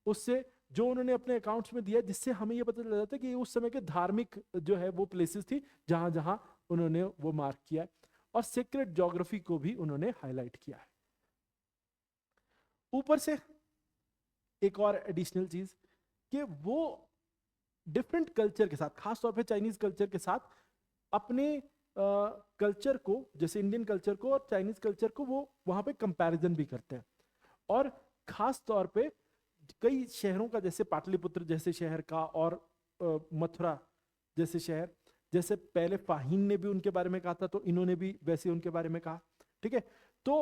उससे जो उन्होंने अपने अकाउंट्स में दिया, जिससे हमें ये पता चल जाता है कि उस समय के धार्मिक जो है वो प्लेसेस थी जहां जहां उन्होंने वो मार्क किया है। और सीक्रेट ज्योग्राफी को भी उन्होंने हाईलाइट किया है। ऊपर से एक और एडिशनल चीज कि वो डिफरेंट कल्चर के साथ, खासतौर पे चाइनीज कल्चर के साथ, अपने कल्चर को, जैसे इंडियन कल्चर को और चाइनीज कल्चर को, वो वहां पे कंपैरिजन भी करते हैं। और खास तौर पे कई शहरों का, जैसे पाटलिपुत्र जैसे शहर का, और मथुरा जैसे शहर, जैसे पहले फाहिन ने भी उनके बारे में कहा था, तो इन्होंने भी वैसे उनके बारे में कहा, ठीक है। तो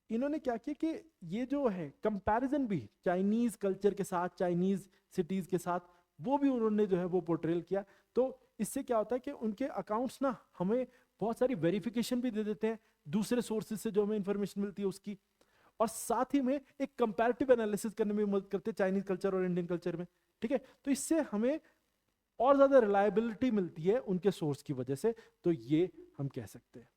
इन्होंने क्या किया कि ये जो है कंपैरिजन भी चाइनीज कल्चर के साथ, चाइनीज सिटीज के साथ, वो भी उन्होंने जो है वो पोर्ट्रेल किया। तो इससे क्या होता है कि उनके अकाउंट्स ना हमें बहुत सारी वेरिफिकेशन भी दे देते हैं दूसरे सोर्सेज से जो हमें इंफॉर्मेशन मिलती है उसकी। और साथ ही में एक कंपैरेटिव एनालिसिस करने में मदद करते हैं चाइनीज कल्चर और इंडियन कल्चर में, ठीक है। तो इससे हमें और ज्यादा रिलायबिलिटी मिलती है उनके सोर्स की वजह से, तो ये हम कह सकते हैं।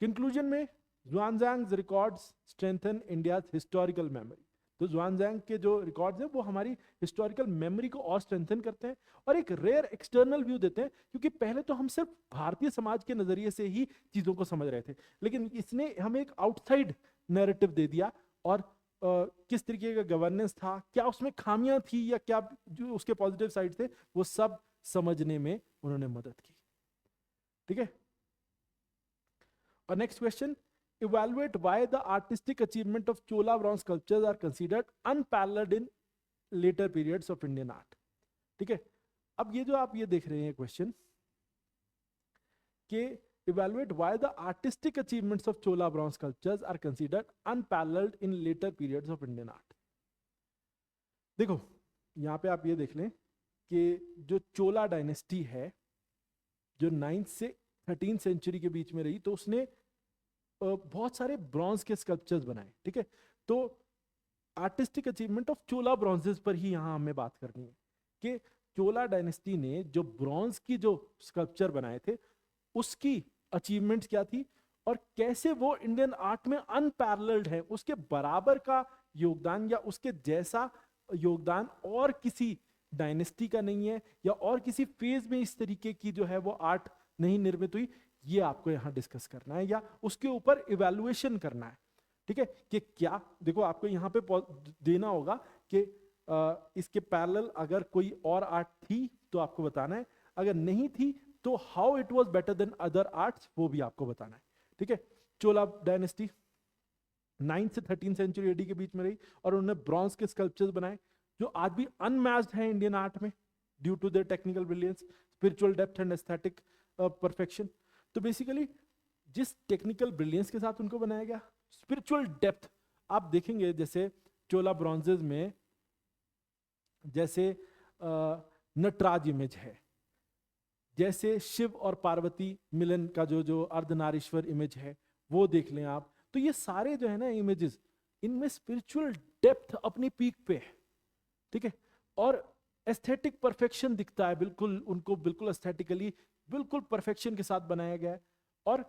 कंक्लूजन में, Xuanzang records strengthen India's historical memory. तो ज़ुआनज़ांग के जो रिकॉर्ड्स हैं वो हमारी हिस्टोरिकल मेमोरी को और स्ट्रेंथन करते हैं और एक रेयर एक्सटर्नल व्यू देते हैं, क्योंकि पहले तो हम सिर्फ भारतीय समाज के नजरिए से ही चीजों को समझ रहे थे, लेकिन इसने हमें एक आउटसाइड नैरेटिव दे दिया और किस तरीके का गवर्नेंस था, क्या उसमें खामियां थी या क्या जो उसके पॉजिटिव साइड थे, वो सब समझने में उन्होंने मदद की, ठीक है। और next question, evaluate why the artistic achievement of Chola bronze sculptures are considered unparalleled in later periods of Indian art, ठीक है। अब ये जो आप ये देख रहे हैं क्वेश्चन कि evaluate why the artistic achievements of Chola bronze sculptures are considered unparalleled in later periods of Indian art। देखो यहाँ पे आप ये देख लें कि जो चोला डायनेस्टी है जो 9th से 13th सेंचुरी के बीच में रही, तो उसने बहुत सारे ब्रॉन्ज के स्कल्पचर्स बनाए, ठीक है। तो आर्टिस्टिक अचीवमेंट ऑफ चोला ब्रॉन्जेस पर ही यहां हमें बात करनी है कि चोला डायनेस्टी ने जो ब्रॉन्ज की जो स्कल्पचर बनाए थे उसकी अचीवमेंट्स क्या थी और कैसे वो इंडियन आर्ट में अनपैरेलल्ड है, उसके बराबर का योगदान या उसके जैसा योगदान और किसी डायनेस्टी का नहीं है या और किसी फेज में इस तरीके की जो है वो आर्ट नहीं निर्मित हुई। ये आपको यहां डिस्कस करना है या उसके ऊपर इवैल्यूएशन करना है, ठीक है। कि क्या, देखो आपको यहां पे देना होगा कि इसके पैरेलल अगर कोई और आर्ट थी तो आपको बताना है, अगर नहीं थी तो how it was better than other arts वो भी आपको बताना है, ठीक है। चोला डायनेस्टी 9th से 13th सेंचुरी एडी के बीच में रही और उन्होंने ब्रॉन्ज के स्कल्पचर्स बनाए जो आज भी अनमैच्ड हैं इंडियन आर्ट में due to their technical brilliance, spiritual depth and aesthetic perfection. तो बेसिकली जिस टेक्निकल ब्रिलियंस के साथ उनको बनाया गया, स्पिरिचुअल डेप्थ आप देखेंगे जैसे चोला ब्रॉन्जेस में जैसे नटराज इमेज है, जैसे शिव और पार्वती मिलन का जो अर्धनारीश्वर इमेज है वो देख लें आप। तो ये सारे जो है ना इमेजेस, इनमें स्पिरिचुअल डेप्थ अपनी पीक पे है, ठीक है। और एस्थेटिक परफेक्शन दिखता है, बिल्कुल उनको बिल्कुल एस्थेटिकली बिल्कुल परफेक्शन के साथ बनाया गया है। और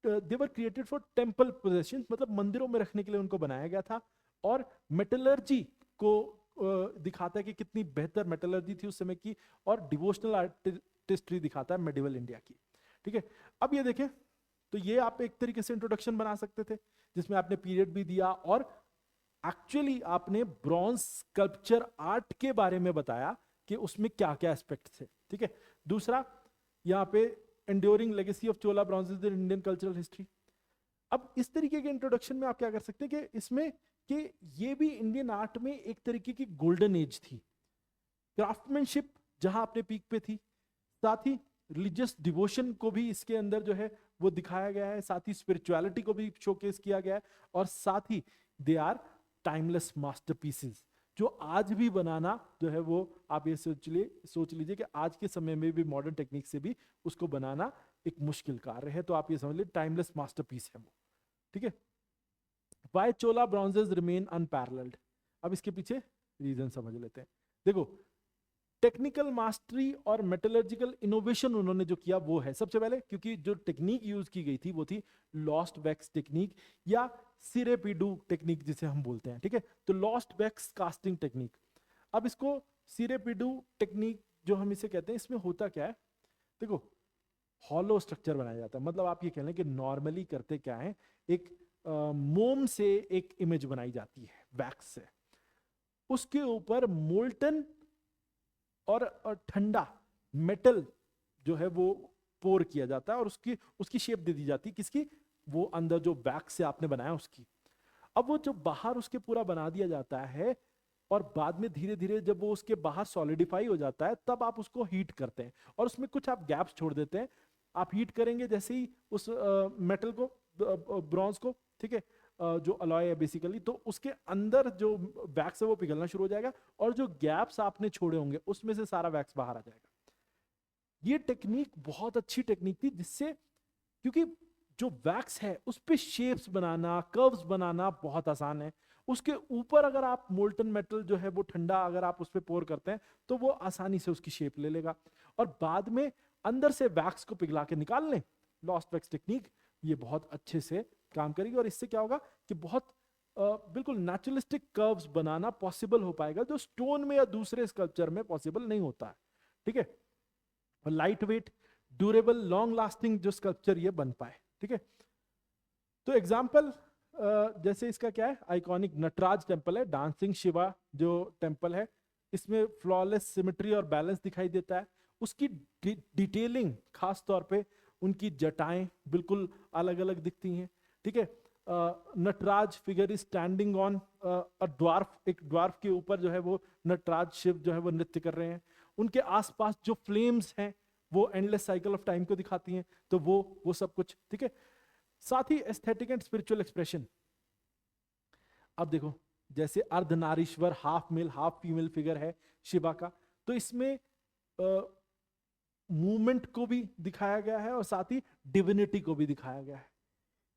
they were created for temple procession, मतलब मंदिरों में रखने के लिए उनको बनाया गया था। और मेटलर्जी को दिखाता है कि कितनी बेहतर मेटलर्जी थी उस समय की, और डिवोशनल आर्टिस्ट्री दिखाता है मेडिवल इंडिया की, ठीक है। अब ये देखें तो ये आप एक तरीके से इंट्रोडक्शन बना सकते थे जिसमें आपने पीरियड भी दिया और एक्चुअली आपने ब्रॉन्ज स्कल्पचर आर्ट के बारे में बताया कि उसमें क्या क्या एस्पेक्ट थे, ठीक है। दूसरा यहाँ पे enduring legacy of Chola bronzes in Indian cultural history. अब इस तरीके के इंट्रोडक्शन में आप क्या कर सकते हैं कि इसमें कि ये भी इंडियन आर्ट में एक तरीके की गोल्डन एज थी, क्राफ्टमैनशिप जहां अपने पीक पे थी, साथ ही रिलीजियस डिवोशन को भी इसके अंदर जो है वो दिखाया गया है, साथ ही स्पिरिचुअलिटी को भी शोकेस किया गया है, और साथ ही दे आर टाइमलेस मास्टरपीसेस जो आज भी बनाना जो है वो आप ये सोच लीजिए कि आज के समय में भी मॉडर्न टेक्निक से भी उसको बनाना एक मुश्किल कार्य है। तो आप ये समझ लीजिए टाइमलेस मास्टरपीस है वो, ठीक है। Why Chola bronzes remain unparalleled? अब इसके पीछे रीजन समझ लेते हैं। देखो टेक्निकल मास्टरी और मेटलर्जिकल इनोवेशन उन्होंने जो किया वो है सबसे पहले, क्योंकि जो टेक्निक यूज की गई थी वो थी लॉस्ट वैक्स टेक्निक या सिरेपिडू टेक्निक जिसे हम बोलते हैं, ठीक है। तो लॉस्ट वैक्स कास्टिंग टेक्निक। अब इसको सिरेपिडू टेक्निक जो हम इसे कहते हैं, इसमें होता क्या है, देखो हॉलो स्ट्रक्चर बनाया जाता है। मतलब आप ये कह लें कि नॉर्मली करते क्या है, एक मोम से एक इमेज बनाई जाती है वैक्स से, उसके ऊपर मोल्टन और ठंडा मेटल जो है वो पोर किया जाता है और उसकी शेप दे दी जाती है, किसकी, वो अंदर जो वैक्स से आपने बनाया उसकी। अब वो जो बाहर उसके पूरा बना दिया जाता है और बाद में धीरे धीरे जब वो उसके बाहर सॉलिडिफाई हो जाता है तब आप उसको हीट करते हैं और उसमें कुछ आप गैप्स छोड़ देते हैं। आप हीट करेंगे जैसे ही उस मेटल को, ब्रॉन्ज को, ठीक है, जो अलॉय है बेसिकली, तो उसके अंदर जो वैक्स है वो पिघलना शुरू हो जाएगा और जो गैप्स आपने छोड़े होंगे उसमें से सारा वैक्स बाहर आ जाएगा। ये टेक्निक बहुत अच्छी टेक्निक थी जिससे, क्योंकि जो वैक्स है उस पे शेप्स बनाना, कर्व्स बनाना बहुत आसान है। उसके ऊपर अगर आप मोल्टन मेटल जो है वो ठंडा अगर आप उस पे पोर करते हैं तो वो आसानी से उसकी शेप ले लेगा, और बाद में अंदर से वैक्स को पिघला के निकाल लें। लॉस्ट वैक्स टेक्निक ये बहुत अच्छे से काम करेगी, और इससे क्या होगा कि बहुत बिल्कुल नेचुरलिस्टिक कर्व्स बनाना पॉसिबल हो पाएगा, जो स्टोन में या दूसरे स्कल्पचर में पॉसिबल नहीं होता है। ठीक है, और light weight, durable, long lasting जो स्कल्पचर ये बन पाए। ठीक है, तो एग्जाम्पल जैसे इसका क्या है, आइकॉनिक नटराज टेम्पल है, डांसिंग शिवा जो टेम्पल है, इसमें फ्लॉलेस सिमेट्री और बैलेंस दिखाई देता है। उसकी डिटेलिंग, खास तौर पे उनकी जटाएं बिल्कुल अलग अलग दिखती हैं। ठीक है, Nataraja figure is standing on a dwarf, एक ड्वार्फ के ऊपर जो है वो नटराज शिव जो है वो नृत्य कर रहे हैं। उनके आसपास जो फ्लेम्स हैं वो एंडलेस साइकिल ऑफ टाइम को दिखाती हैं, तो वो सब कुछ। ठीक है, साथ ही एस्थेटिक एंड स्पिरिचुअल एक्सप्रेशन। अब देखो, जैसे Ardhanarishvara, half male half female figure है शिवा का, तो इसमें मूवमेंट को भी दिखाया गया है और साथ ही डिविनिटी को भी दिखाया गया है।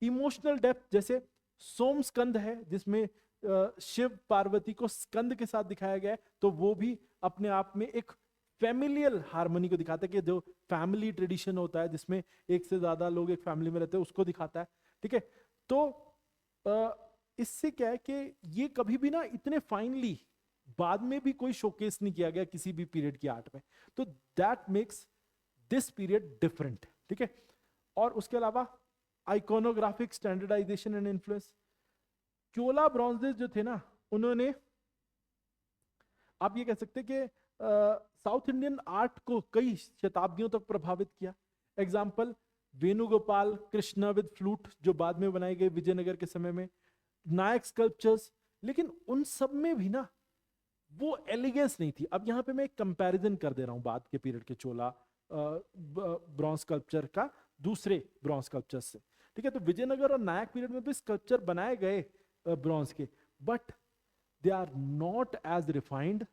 इमोशनल डेप्थ, जैसे सोम स्कंद है जिसमें शिव पार्वती को स्कंद के साथ दिखाया गया है, तो वो भी अपने आप में एक फैमिलियल हार्मनी को दिखाता है, कि जो फैमिली ट्रेडिशन होता है जिसमें एक से ज्यादा लोग एक फैमिली में रहते हैं, उसको दिखाता है। ठीक है, तो इससे क्या है कि ये कभी भी ना इतने फाइनली बाद में भी कोई शोकेस नहीं किया गया किसी भी पीरियड की आर्ट में, तो that makes this period different. ठीक है, और उसके अलावा आइकोनोग्राफिक स्टैंडर्डाइजेशन एंड इन्फ्लुएंस। चोला ब्रॉन्जेस जो थे ना, उन्होंने, आप ये कह सकते हैं कि साउथ इंडियन आर्ट को कई शताब्दियों तक प्रभावित किया। Example, Venugopal Krishna with flute जो बाद में बनाए गए विजयनगर के समय में, नायक स्कल्पचर्स, लेकिन उन सब में भी ना वो एलिगेंस नहीं थी। अब यहाँ पे मैं एक कंपैरिजन कर दे रहा हूँ बाद के पीरियड के चोला ब्रॉन्ज स्कल्पचर का दूसरे ब्रॉन्ज स्कल्पचर से। ठीक है, तो विजयनगर और नायक पीरियड में भी स्कल्पचर बनाए गए ब्रॉन्ज के, but they are not as refined,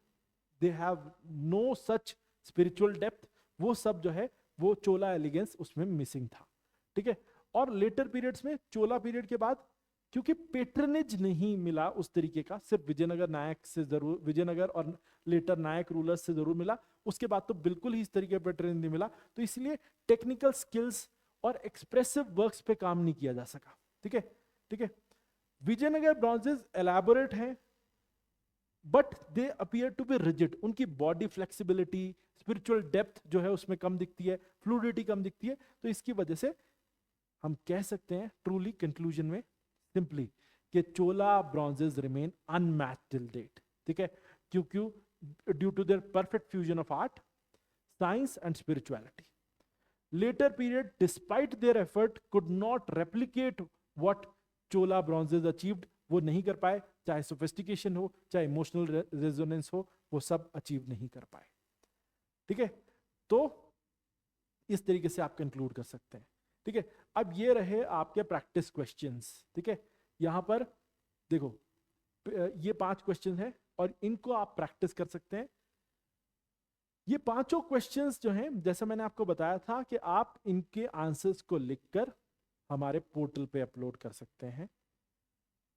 they have no such spiritual depth. वो सब जो है वो चोला एलिगेंस उसमें मिसिंग था। ठीक है, और लेटर पीरियड्स में, चोला पीरियड के बाद, क्योंकि पेट्रनेज नहीं मिला उस तरीके का, सिर्फ विजयनगर नायक से जरूर, विजयनगर और लेटर नायक रूलर्स से जरूर मिला, उसके बाद तो बिल्कुल ही इस तरीके पेट्रनेज नहीं मिला, तो इसलिए टेक्निकल स्किल्स और एक्सप्रेसिव वर्क्स पे काम नहीं किया जा सका। ठीक है, ठीक है, विजयनगर ब्रॉन्जेस एलैबोरेट हैं but they appear to be rigid. उनकी बॉडी फ्लेक्सिबिलिटी, स्पिरिचुअल डेप्थ जो है उसमें कम दिखती है, फ्लूइडिटी कम दिखती है, तो इसकी वजह से हम कह सकते हैं ट्रूली कंक्लूजन में सिंपली कि Chola bronzes remain unmatched till date. ठीक है, क्योंकि due to their perfect fusion of art, science and spirituality. Later period, despite their effort, could not replicate what Chola bronzes achieved. वो नहीं कर पाए, चाहे सोफिस्टिकेशन हो, चाहे इमोशनल रेजोनेंस हो, वो सब अचीव नहीं कर पाए। ठीक है, तो इस तरीके से आप कंक्लूड कर सकते हैं। ठीक है, अब ये रहे आपके प्रैक्टिस क्वेश्चंस। ठीक है, यहां पर देखो, ये 5 क्वेश्चन है और इनको आप प्रैक्टिस कर सकते हैं। ये पांचों क्वेश्चंस जो हैं, जैसा मैंने आपको बताया था कि आप इनके आंसर्स को लिखकर हमारे पोर्टल पे अपलोड कर सकते हैं।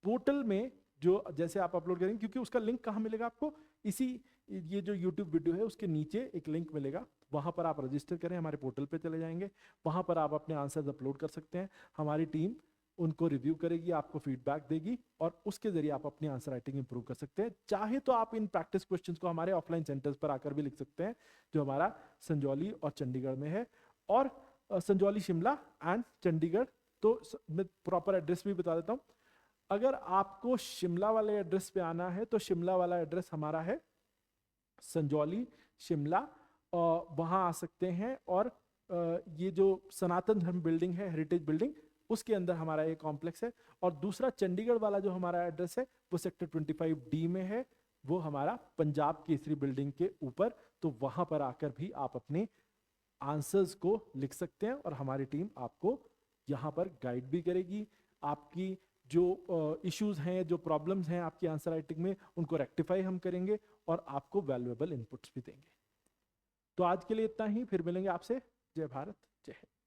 पोर्टल में जो जैसे आप अपलोड करेंगे, क्योंकि उसका लिंक कहाँ मिलेगा आपको, इसी ये जो YouTube वीडियो है उसके नीचे एक लिंक मिलेगा, वहां पर आप रजिस्टर करें, हमारे पोर्टल पे चले जाएंगे, वहां पर आप अपने आंसर्स अपलोड कर सकते हैं। हमारी टीम उनको रिव्यू करेगी, आपको फीडबैक देगी और उसके जरिए आप अपनी आंसर राइटिंग इंप्रूव कर सकते हैं। चाहे तो आप इन प्रैक्टिस क्वेश्चंस को हमारे ऑफलाइन सेंटर्स पर आकर भी लिख सकते हैं, जो हमारा संजौली और चंडीगढ़ में है, और संजौली, शिमला एंड चंडीगढ़। तो मैं प्रॉपर एड्रेस भी बता देता हूँ। अगर आपको शिमला वाले एड्रेस पे आना है तो शिमला वाला एड्रेस हमारा है संजौली, शिमला, वहां आ सकते हैं। और ये जो सनातन धर्म बिल्डिंग है, हेरिटेज बिल्डिंग, उसके अंदर हमारा ये कॉम्प्लेक्स है। और दूसरा चंडीगढ़ वाला जो हमारा एड्रेस है वो सेक्टर 25D में है, वो हमारा पंजाब केसरी बिल्डिंग के ऊपर। तो वहां पर आकर भी आप अपने आंसर्स को लिख सकते हैं और हमारी टीम आपको यहाँ पर गाइड भी करेगी। आपकी जो इश्यूज हैं, जो प्रॉब्लम्स हैं आपकी आंसर राइटिंग में, उनको रेक्टिफाई हम करेंगे और आपको वैल्यूएबल इनपुट्स भी देंगे। तो आज के लिए इतना ही, फिर मिलेंगे आपसे। जय भारत, जय हिंद।